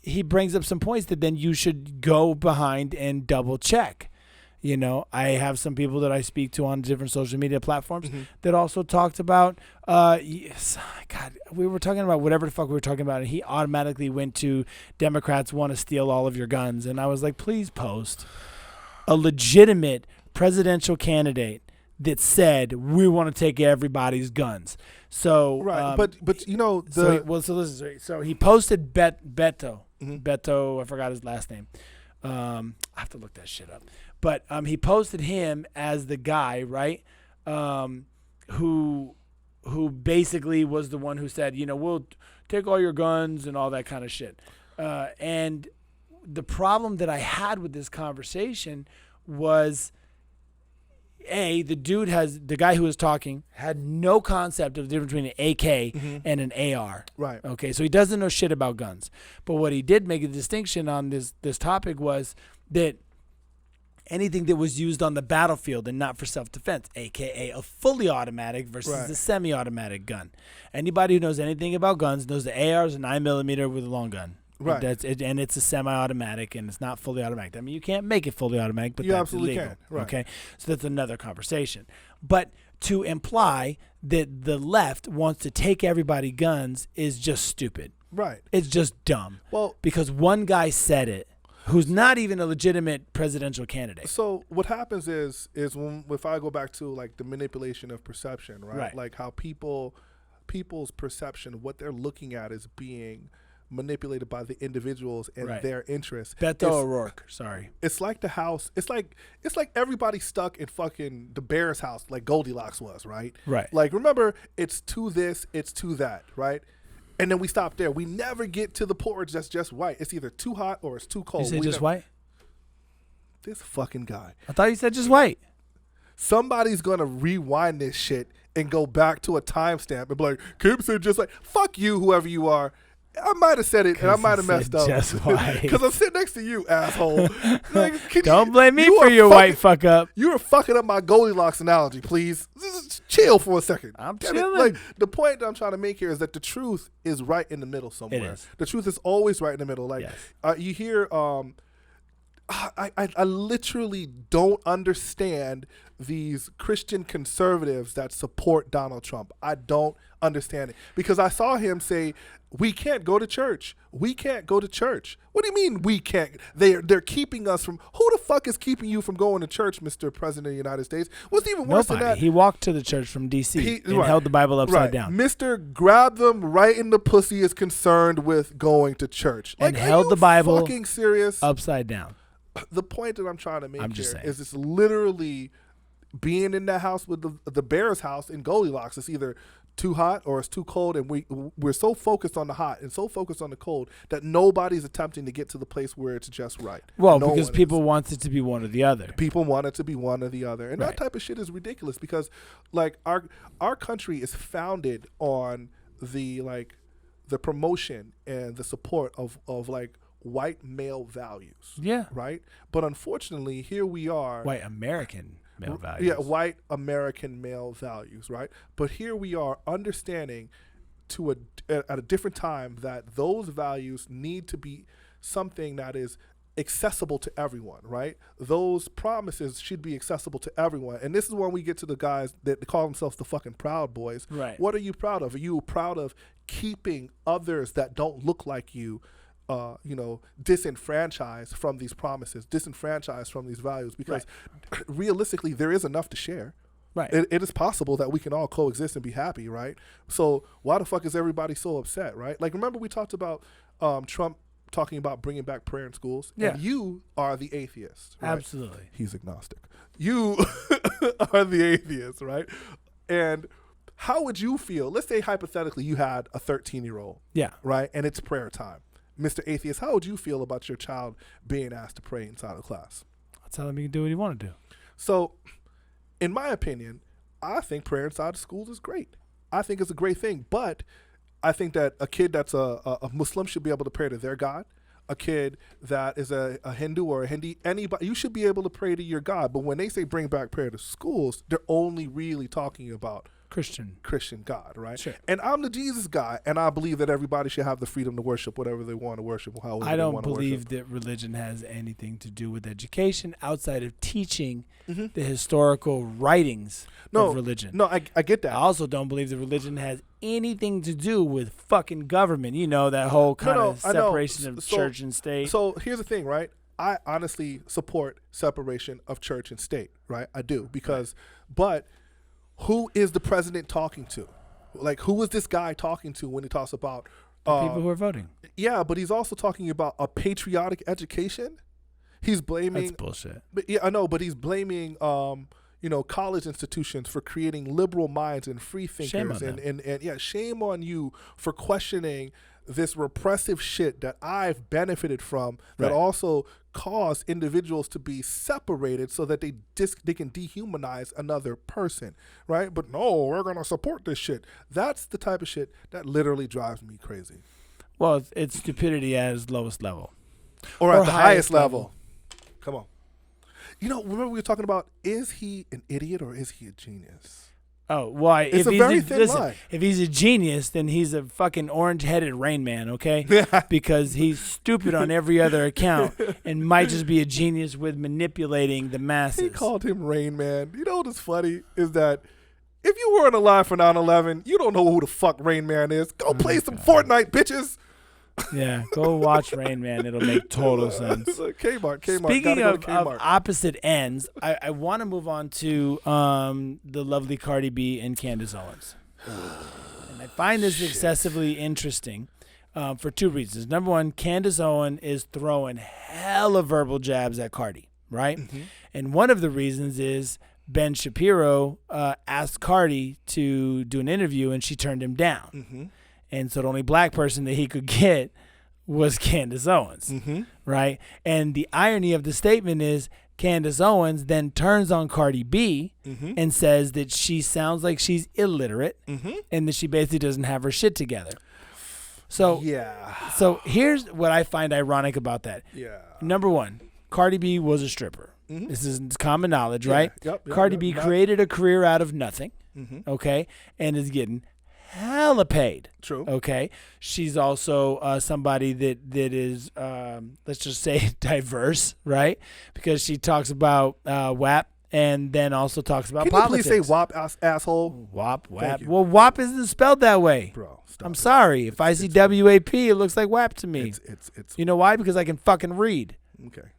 he brings up some points that then you should go behind and double check. I have some people that I speak to on different social media platforms that also talked about, we were talking about whatever the fuck we were talking about, and he automatically went to Democrats want to steal all of your guns. And I was like, please post a legitimate presidential candidate that said, we want to take everybody's guns. So, right. So he posted Beto. Beto, I forgot his last name. I have to look that shit up. But he posted him as the guy, right, who basically was the one who said, we'll take all your guns and all that kind of shit. And the problem that I had with this conversation was, the guy who was talking had no concept of the difference between an AK and an AR. Right. Okay, so he doesn't know shit about guns. But what he did make a distinction on this topic was that anything that was used on the battlefield and not for self-defense, aka a fully automatic versus a semi-automatic gun. Anybody who knows anything about guns knows the AR is a 9mm with a long gun. Right. And it's a semi-automatic, and it's not fully automatic. I mean, you can't make it fully automatic, but you that's absolutely illegal. can. Right. Okay, so that's another conversation. But to imply that the left wants to take everybody's guns is just stupid. Right. It's just dumb. Well, because one guy said it, who's not even a legitimate presidential candidate. So what happens is if I go back to like the manipulation of perception, right? Like how people's perception, what they're looking at is being manipulated by the individuals and their interests. Beto O'Rourke, sorry. It's like the house. It's like everybody stuck in fucking the bear's house, like Goldilocks was, right? Right. Like, remember, it's to this, it's to that, right? And then we stop there. We never get to the porridge that's just right. It's either too hot or it's too cold. You say just white? This fucking guy. I thought you said just white. Somebody's going to rewind this shit and go back to a timestamp and be like, Kip said just like, fuck you, whoever you are. I might have said it and I might have messed up. Just white. Because I'm sitting next to you, asshole. Like, don't blame me for your white fuck up. You are fucking up my Goldilocks analogy, please. Just chill for a second. I'm chilling. Like, the point that I'm trying to make here is that the truth is right in the middle somewhere. It is. The truth is always right in the middle. Like, you hear, I literally don't understand these Christian conservatives that support Donald Trump. I don't understanding. Because I saw him say, we can't go to church. We can't go to church. What do you mean we can't? They're keeping us from. Who the fuck is keeping you from going to church, Mr. President of the United States? What's even worse than that? He walked to the church from D.C. and held the Bible upside down. Mr. Grab them right in the pussy is concerned with going to church. And held the Bible fucking serious? Upside down. The point that I'm trying to make saying. is it's literally being in that house with the bear's house in Goldilocks. It's either too hot or it's too cold, and we're so focused on the hot and so focused on the cold that nobody's attempting to get to the place where it's just right. Well, because people want it to be one or the other. People want it to be one or the other, and Right. that type of shit is ridiculous because, like, our country is founded on the promotion and the support of like white male values. Yeah. Right. But unfortunately, here we are. White American male values. Yeah, white American male values, right? But here we are understanding at a different time that those values need to be something that is accessible to everyone, right? Those promises should be accessible to everyone. And this is when we get to the guys that call themselves the fucking Proud Boys. Right. What are you proud of? Are you proud of keeping others that don't look like you disenfranchised from these promises, disenfranchised from these values? Because realistically, there is enough to share. Right. It is possible that we can all coexist and be happy, right? So why the fuck is everybody so upset, right? Like, remember we talked about Trump talking about bringing back prayer in schools? Yeah. And you are the atheist, right? Absolutely. He's agnostic. You are the atheist, right? And how would you feel? Let's say hypothetically you had a 13-year-old, Yeah. right? And it's prayer time. Mr. Atheist, how would you feel about your child being asked to pray inside of class? I'll tell him he can do what he want to do. So, in my opinion, I think prayer inside of schools is great. I think it's a great thing. But I think that a kid that's a Muslim should be able to pray to their God. A kid that is a Hindu or a Hindi, anybody, you should be able to pray to your God. But when they say bring back prayer to schools, they're only really talking about Christian God, right? Sure. And I'm the Jesus guy, and I believe that everybody should have the freedom to worship whatever they want to worship, however I they don't want to worship. believe that religion has anything to do with education outside of teaching the historical writings of religion. No, I get that. I also don't believe that religion has anything to do with fucking government. You know, that whole kind of separation of church and state. So here's the thing, right? I honestly support separation of church and state, right? I do, because, but who is the president talking to? Like, who is this guy talking to when he talks about people who are voting? Yeah, but he's also talking about a patriotic education. He's blaming. That's bullshit. But yeah, I know, but he's blaming college institutions for creating liberal minds and free thinkers. Shame on them. And yeah, shame on you for questioning this repressive shit that I've benefited from, that also caused individuals to be separated so that they can dehumanize another person, right? But no, we're going to support this shit. That's the type of shit that literally drives me crazy. Well, it's stupidity at its lowest level. Or at the highest level. Come on. Remember we were talking about, is he an idiot or is he a genius? Oh, why? It's a very thin line. If he's a genius, then he's a fucking orange-headed Rain Man, okay? Because he's stupid on every other account and might just be a genius with manipulating the masses. He called him Rain Man. You know what's funny is that if you weren't alive for 9/11, you don't know who the fuck Rain Man is. Go play some Fortnite, bitches. Yeah, go watch Rain Man. It'll make total sense. Kmart. Speaking Gotta of go to Kmart. opposite ends, I want to move on to the lovely Cardi B and Candace Owens. And I find this excessively interesting for two reasons. Number one, Candace Owens is throwing hella verbal jabs at Cardi, right? Mm-hmm. And one of the reasons is Ben Shapiro asked Cardi to do an interview, and she turned him down. Mm-hmm. And so the only black person that he could get was Candace Owens, right? And the irony of the statement is Candace Owens then turns on Cardi B and says that she sounds like she's illiterate and that she basically doesn't have her shit together. So So here's what I find ironic about that. Yeah. Number one, Cardi B was a stripper. This is common knowledge, right? Yep, Cardi B created a career out of nothing, okay, and is getting hella paid. True. Okay. She's also somebody that is, let's just say, diverse, right? Because she talks about WAP and then also talks about Can politics. you please say WAP asshole? WAP, Thank WAP. you. Well, WAP isn't spelled that way. Bro, stop I'm it. sorry. If I see WAP, it looks like WAP to me. It's You know why? Because I can fucking read. okay.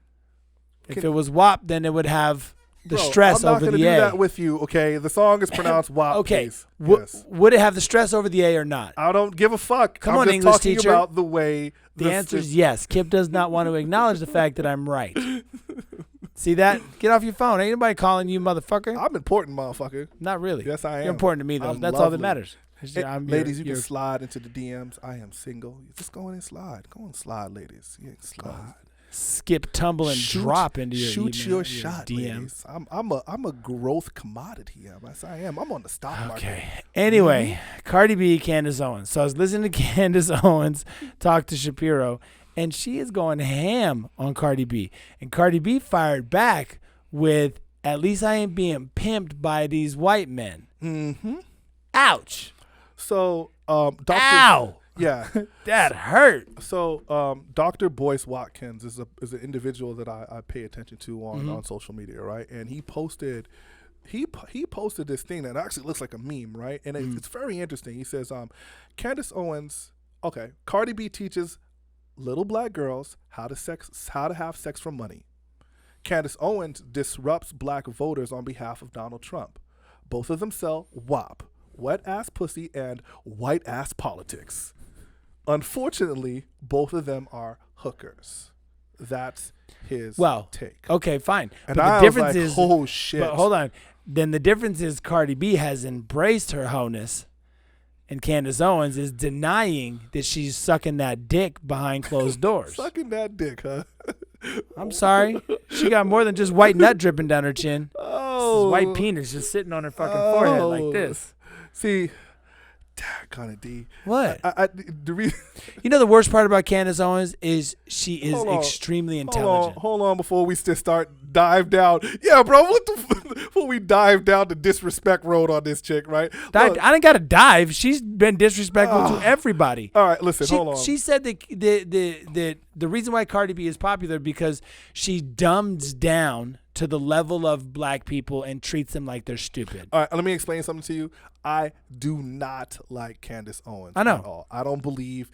If it was WAP, then it would have the Bro, stress I'm not over gonna the do A. that with you, okay? The song is pronounced WAP. Okay. Please. Yes. Would it have the stress over the A or not? I don't give a fuck. Come I'm on, just English talking teacher. about the way The answer is yes. Kip does not want to acknowledge the fact that I'm right. See that? Get off your phone. Ain't nobody calling you motherfucker. I'm important, motherfucker. Not really. Yes, I am. You're important to me, though. I'm That's all that lovely. matters. Hey, I'm ladies, you you're- can slide into the DMs. I am single. Just go in and slide. Go and slide, ladies. Yeah, slide. skip, tumble, and drop into your shoot email, your shot, DM. ladies. I'm a growth commodity. Yes, I am. I'm on the stock market. Okay. Anyway, Cardi B, Candace Owens. So I was listening to Candace Owens talk to Shapiro, and she is going ham on Cardi B. And Cardi B fired back with, "At least I ain't being pimped by these white men." Mm-hmm. Ouch. So, Dr. Ow. Yeah. That hurt. So, Dr. Boyce Watkins is an individual that I pay attention to Mm-hmm. on social media, right? And he posted this thing that actually looks like a meme, right? And it's very interesting. He says, Candace Owens, okay, Cardi B teaches little black girls how to have sex for money. Candace Owens disrupts black voters on behalf of Donald Trump. Both of them sell WAP, wet ass pussy, and white ass politics. Unfortunately, both of them are hookers. That's his take. Okay, fine. And but I the was difference like, is, oh shit. But hold on. Then the difference is Cardi B has embraced her wholeness, and Candace Owens is denying that she's sucking that dick behind closed doors. Sucking that dick, huh? I'm sorry. She got more than just white nut dripping down her chin. Oh. This white penis just sitting on her fucking forehead like this. See, kind of D. What? The reason. You know the worst part about Candace Owens is she is Hold on. extremely intelligent. Hold on before we start dive down. Yeah, bro, before we dive down the disrespect road on this chick, right? I Look, didn't got to dive. She's been disrespectful to everybody. all right, listen, hold on. She said that the reason why Cardi B is popular because she dumbs down to the level of black people and treats them like they're stupid. All right, let me explain something to you. I do not like Candace Owens. I know. At all. I don't believe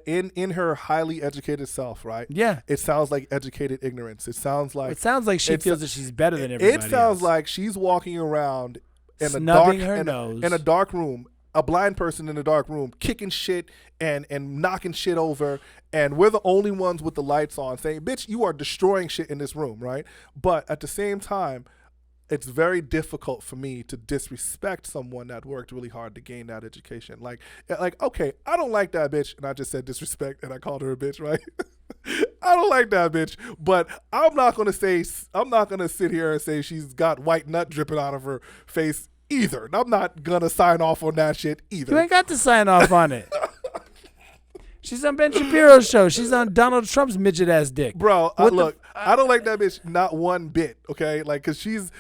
in her highly educated self, right? Yeah. It sounds like educated ignorance. It sounds like she feels that she's better than everybody It sounds else. like she's walking around in Snubbing her in nose. in a dark room, a blind person in a dark room, kicking shit and knocking shit over, and we're the only ones with the lights on saying, "Bitch, you are destroying shit in this room," right? But at the same time, it's very difficult for me to disrespect someone that worked really hard to gain that education. Like, okay, I don't like that bitch, and I just said disrespect, and I called her a bitch, right? I don't like that bitch, but I'm not gonna sit here and say she's got white nut dripping out of her face either. I'm not gonna sign off on that shit either. You ain't got to sign off on it. She's on Ben Shapiro's show. She's on Donald Trump's midget ass dick. Bro, look, I don't like that bitch not one bit, okay? Like, because she's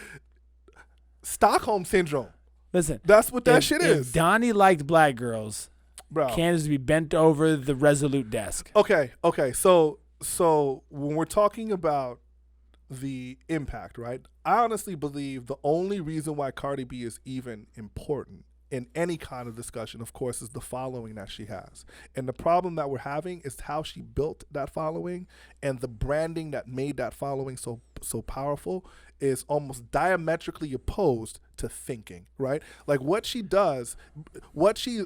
Stockholm Syndrome. Listen. That's what that shit if is. Donnie liked black girls, Bro. Candace would be bent over the Resolute desk. Okay. So when we're talking about the impact, right? I honestly believe the only reason why Cardi B is even important in any kind of discussion, of course, is the following that she has. And the problem that we're having is how she built that following, and the branding that made that following so powerful is almost diametrically opposed to thinking, right? Like what she does,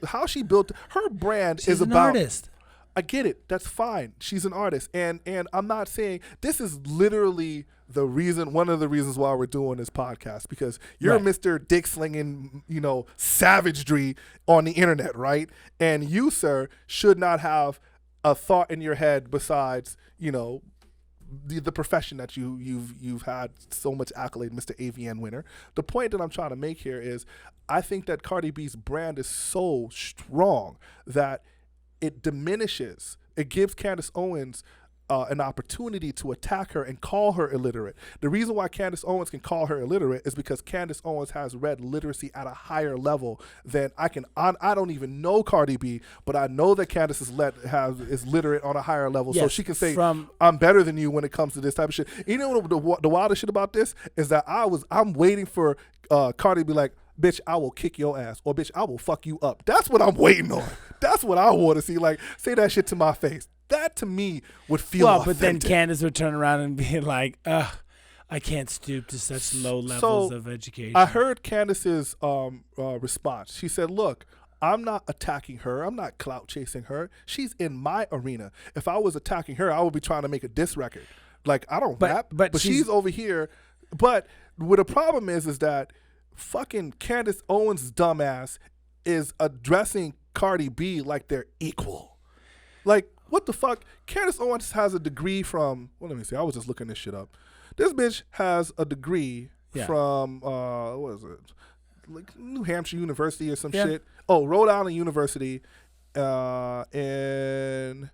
how she built her brand She's is an about artist. I get it. That's fine. She's an artist. And I'm not saying this is literally one of the reasons why we're doing this podcast, because you're Right. Mr. Dick slinging, savagery on the internet, right? And you, sir, should not have a thought in your head besides, the profession that you've had so much accolade, Mr. AVN winner. The point that I'm trying to make here is I think that Cardi B's brand is so strong that it diminishes. It gives Candace Owens an opportunity to attack her and call her illiterate. The reason why Candace Owens can call her illiterate is because Candace Owens has read literacy at a higher level than I can. I don't even know Cardi B, but I know that Candace is literate on a higher level, so Yes, she can say from- I'm better than you when it comes to this type of shit. You know the wildest shit about this is that I'm waiting for Cardi to be like, bitch, I will kick your ass, or bitch, I will fuck you up. That's what I'm waiting on. That's what I want to see. Like, say that shit to my face. That to me would feel authentic. But then Candace would turn around and be like, I can't stoop to such low levels of education. I heard Candace's response. She said, look, I'm not attacking her. I'm not clout chasing her. She's in my arena. If I was attacking her, I would be trying to make a diss record. Like, I don't rap, but she's over here. But what the problem is that fucking Candace Owens' dumbass is addressing Cardi B like they're equal. Like, what the fuck? Candace Owens has a degree from, well, let me see. I was just looking this shit up. This bitch has a degree from, what is it? Like New Hampshire University or some shit. Oh, Rhode Island University. And it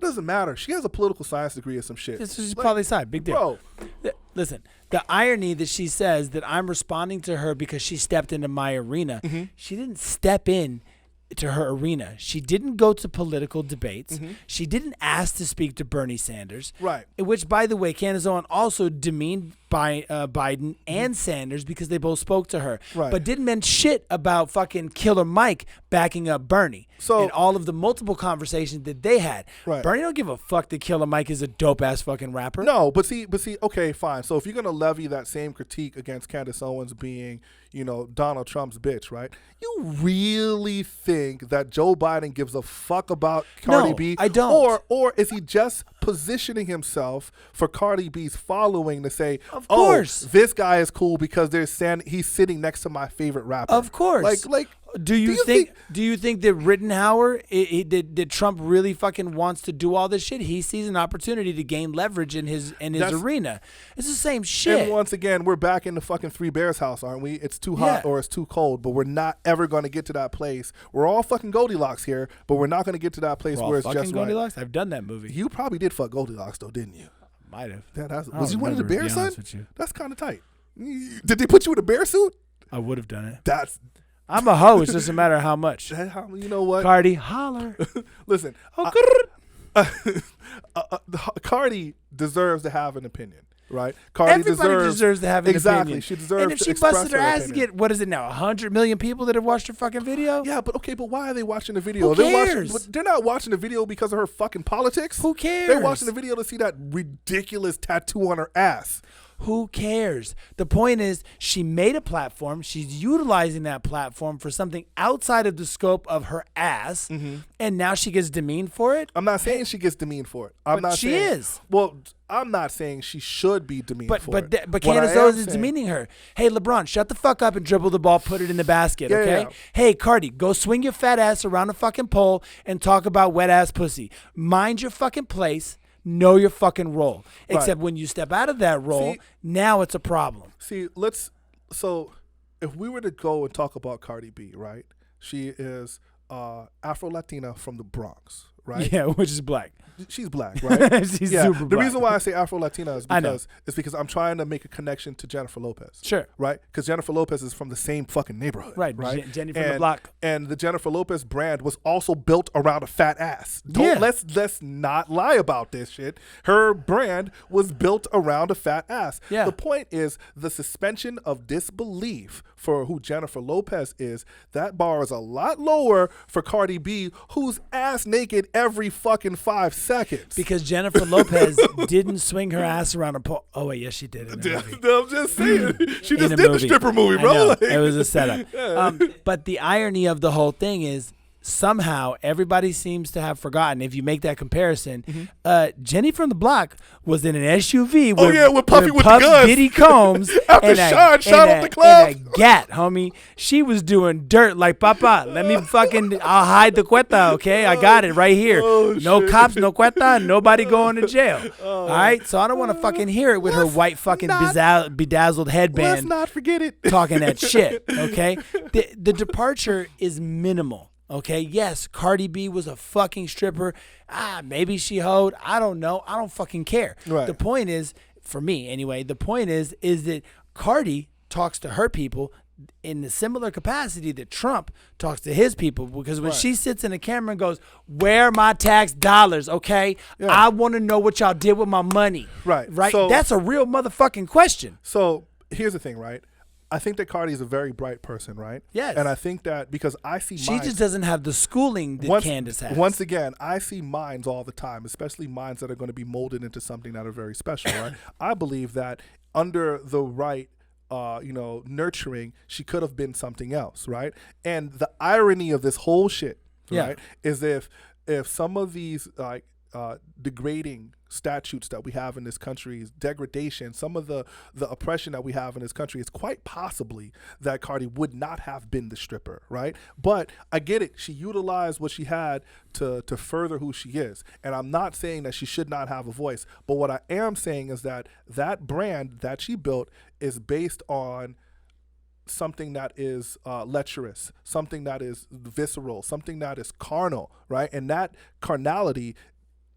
doesn't matter. She has a political science degree or some shit. She's probably side. Big deal. Bro. Listen, the irony that she says that I'm responding to her because she stepped into my arena. Mm-hmm. She didn't step in to her arena. She didn't go to political debates. Mm-hmm. She didn't ask to speak to Bernie Sanders. Right. Which, by the way, Candace Owens also demeaned Biden and Sanders because they both spoke to her. Right. But didn't mention shit about fucking Killer Mike backing up Bernie. So, and all of the multiple conversations that they had. Right. Bernie don't give a fuck that Killer Mike is a dope ass fucking rapper. No, but see, okay, fine. So if you're gonna levy that same critique against Candace Owens being, Donald Trump's bitch, right? You really think that Joe Biden gives a fuck about Cardi B? I don't. Or is he just positioning himself for Cardi B's following to say, of course, this guy is cool because he's sitting next to my favorite rapper? Of course. Like. Do you think that Rittenhouse, that Trump really fucking wants to do all this shit? He sees an opportunity to gain leverage in his arena. It's the same shit. And once again, we're back in the fucking Three Bears house, aren't we? It's too hot or it's too cold, but we're not ever going to get to that place. We're all fucking Goldilocks here, but we're not going to get to that place where it's just Goldilocks? right. I've done that movie. You probably did fuck Goldilocks though, didn't you? Might have. Was you one of the bears, son? With you. That's kind of tight. Did they put you in a bear suit? I would have done it. I'm a hoe. It's just a matter of how much. You know what? Cardi, holler. Listen, Cardi deserves to have an opinion, right? Everybody deserves to have an opinion. Exactly. She deserves and if to she express busted her ass to opinion. get, what is it now, 100 million people that have watched her fucking video? Yeah, but why are they watching the video? Who cares? They're not watching the video because of her fucking politics. Who cares? They're watching the video to see that ridiculous tattoo on her ass. Who cares? The point is, she made a platform. She's utilizing that platform for something outside of the scope of her ass, and now she gets demeaned for it? I'm not saying she gets demeaned for it. She is. Well, I'm not saying she should be demeaned for it. But Candace Owens is demeaning her. Hey, LeBron, shut the fuck up and dribble the ball, put it in the basket, okay? Yeah. Hey, Cardi, go swing your fat ass around a fucking pole and talk about wet ass pussy. Mind your fucking place. Know your fucking role. Except when you step out of that role, now it's a problem. See, so if we were to go and talk about Cardi B, right? She is Afro-Latina from the Bronx, right? Yeah, which is black. She's black, right? She's yeah. super The black. reason why I say Afro-Latina is because I'm trying to make a connection to Jennifer Lopez. Sure. Right? Because Jennifer Lopez is from the same fucking neighborhood. Right. Jenny from the block. And the Jennifer Lopez brand was also built around a fat ass. Let's not lie about this shit. Her brand was built around a fat ass. Yeah. The point is the suspension of disbelief for who Jennifer Lopez is. That bar is a lot lower for Cardi B, who's ass naked every fucking 5 seconds. Because Jennifer Lopez didn't swing her ass around a pole. Oh, wait, yes, she did in the movie. I'm just saying. She just In a did the movie. stripper movie, I bro. know. Like- It was a setup. But the irony of the whole thing is somehow everybody seems to have forgotten, if you make that comparison, Jenny from the block was in an SUV with Puffy with the Puff guns. Diddy Combs After Sean shot up the club. and a gat, homie. She was doing dirt like, Papa, let me fucking, I'll hide the cueta, okay? I got it right here. No shit. cops, no cueta, nobody going to jail. All right? So I don't want to fucking hear it with her white fucking bedazzled headband. Let's not forget it. Talking that shit, okay? The departure is minimal. Okay, yes, Cardi B was a fucking stripper. Maybe she hoed. I don't know. I don't fucking care. Right. The point is, for me anyway, the point is that Cardi talks to her people in the similar capacity that Trump talks to his people, because when she sits in the camera and goes, "Where are my tax dollars?" Okay, I want to know what y'all did with my money. Right. So, that's a real motherfucking question. So here's the thing, right? I think that Cardi is a very bright person, right? Yes. And I think that because I see she just doesn't have the schooling that Candace has. Once again, I see minds all the time, especially minds that are going to be molded into something that are very special, right? I believe that under the right nurturing, she could have been something else, right? And the irony of this whole shit, right, is if some of these degrading statutes that we have in this country's degradation, some of the oppression that we have in this country, is quite possibly that Cardi would not have been the stripper, right? But I get it. She utilized what she had to further who she is. And I'm not saying that she should not have a voice. But what I am saying is that brand that she built is based on something that is lecherous, something that is visceral, something that is carnal, right? And that carnality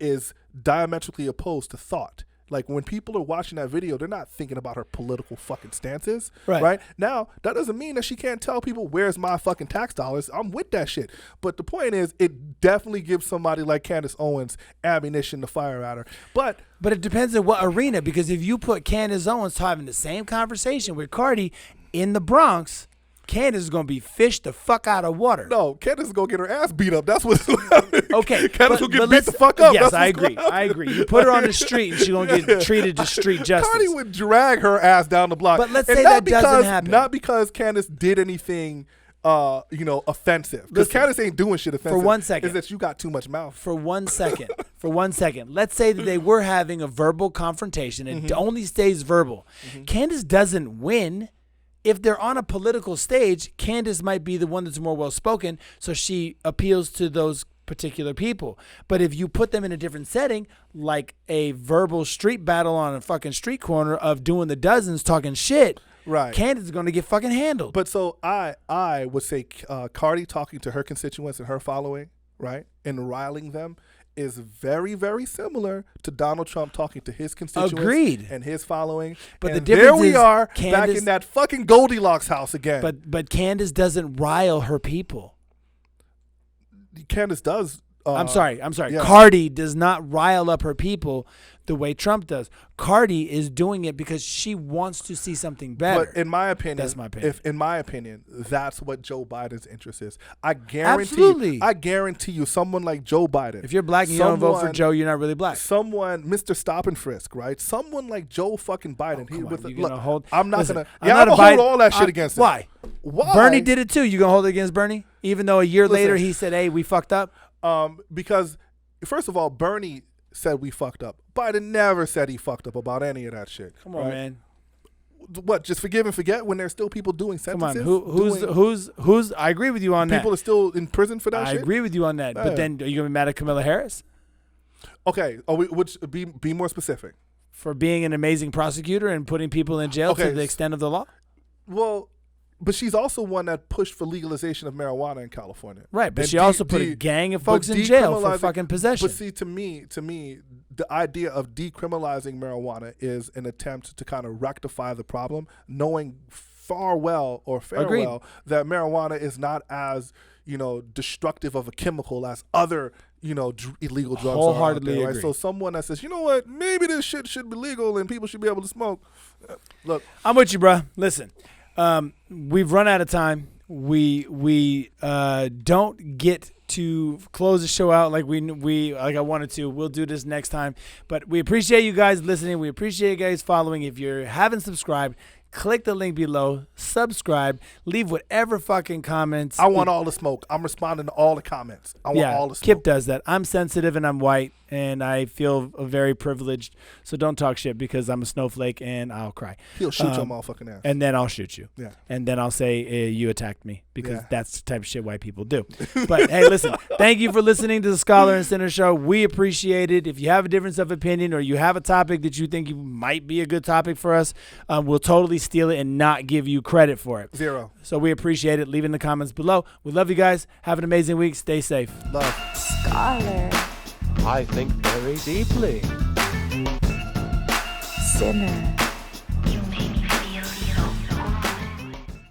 is diametrically opposed to thought. Like, when people are watching that video, they're not thinking about her political fucking stances, right? Now, that doesn't mean that she can't tell people, where's my fucking tax dollars? I'm with that shit. But the point is, it definitely gives somebody like Candace Owens ammunition to fire at her. But it depends on what arena, because if you put Candace Owens having the same conversation with Cardi in the Bronx, Candace is going to be fished the fuck out of water. No, Candace is going to get her ass beat up. That's what's okay. Candace will get beat the fuck up. Yes, I agree. You put her on the street and she's going to get treated to street justice. Cardi would drag her ass down the block. But let's say that doesn't happen. Not because Candace did anything offensive. Because Candace ain't doing shit offensive. For 1 second. Is that you got too much mouth. For 1 second. Let's say that they were having a verbal confrontation. It only stays verbal. Candace doesn't win. If they're on a political stage, Candace might be the one that's more well-spoken, so she appeals to those particular people. But if you put them in a different setting, like a verbal street battle on a fucking street corner of doing the dozens, talking shit, right, Candace is going to get fucking handled. But so I would say Cardi talking to her constituents and her following, right, and riling them, is very, very similar to Donald Trump talking to his constituents and his following. But the difference there we are, Candace, back in that fucking Goldilocks house again. But Candace doesn't rile her people. Candace does. I'm sorry. Yeah. Cardi does not rile up her people the way Trump does. Cardi is doing it because she wants to see something better. But in my opinion, that's my opinion. In my opinion, that's what Joe Biden's interest is. I guarantee you, someone like Joe Biden. If you're black and you don't vote for Joe, you're not really black. Someone, Mr. Stop and Frisk, right? Someone like Joe fucking Biden. I'm not gonna hold all that shit against him. Why? Bernie did it too. You gonna hold it against Bernie? Even though a year later he said, "Hey, we fucked up." Because first of all, Bernie said we fucked up. Biden never said he fucked up about any of that shit. Come on, man. What? Just forgive and forget when there's still people doing sentences? Come on. Who's? I agree with you on that. People are still in prison for that shit? I agree with you on that. But then are you gonna be mad at Kamala Harris? Okay. Be more specific. For being an amazing prosecutor and putting people in jail to the extent of the law? Well, but she's also one that pushed for legalization of marijuana in California. Right, but she also put a gang of folks in jail for fucking possession. But see, to me, the idea of decriminalizing marijuana is an attempt to kind of rectify the problem, knowing fair well that marijuana is not as, destructive of a chemical as other, illegal drugs Wholeheartedly are out there, right? agree. So someone that says, you know what, maybe this shit should be legal and people should be able to smoke. Look, I'm with you, bro. Listen. We've run out of time. We don't get to close the show out like like I wanted to. We'll do this next time. But we appreciate you guys listening. We appreciate you guys following. If you haven't subscribed, click the link below, subscribe, leave whatever fucking comments. I want all the smoke. I'm responding to all the comments. I want all the smoke. Kip does that. I'm sensitive and I'm white and I feel very privileged. So don't talk shit because I'm a snowflake and I'll cry. He'll shoot your motherfucking ass. And then I'll shoot you. Yeah. And then I'll say you attacked me because that's the type of shit white people do. But hey, listen, thank you for listening to the Scholar and Sinner Show. We appreciate it. If you have a difference of opinion or you have a topic that you think might be a good topic for us, we'll totally steal it and not give you credit for it. Zero. So we appreciate it. Leave in the comments below. We love you guys. Have an amazing week. Stay safe. Love. Scholar, I think very deeply. sinner.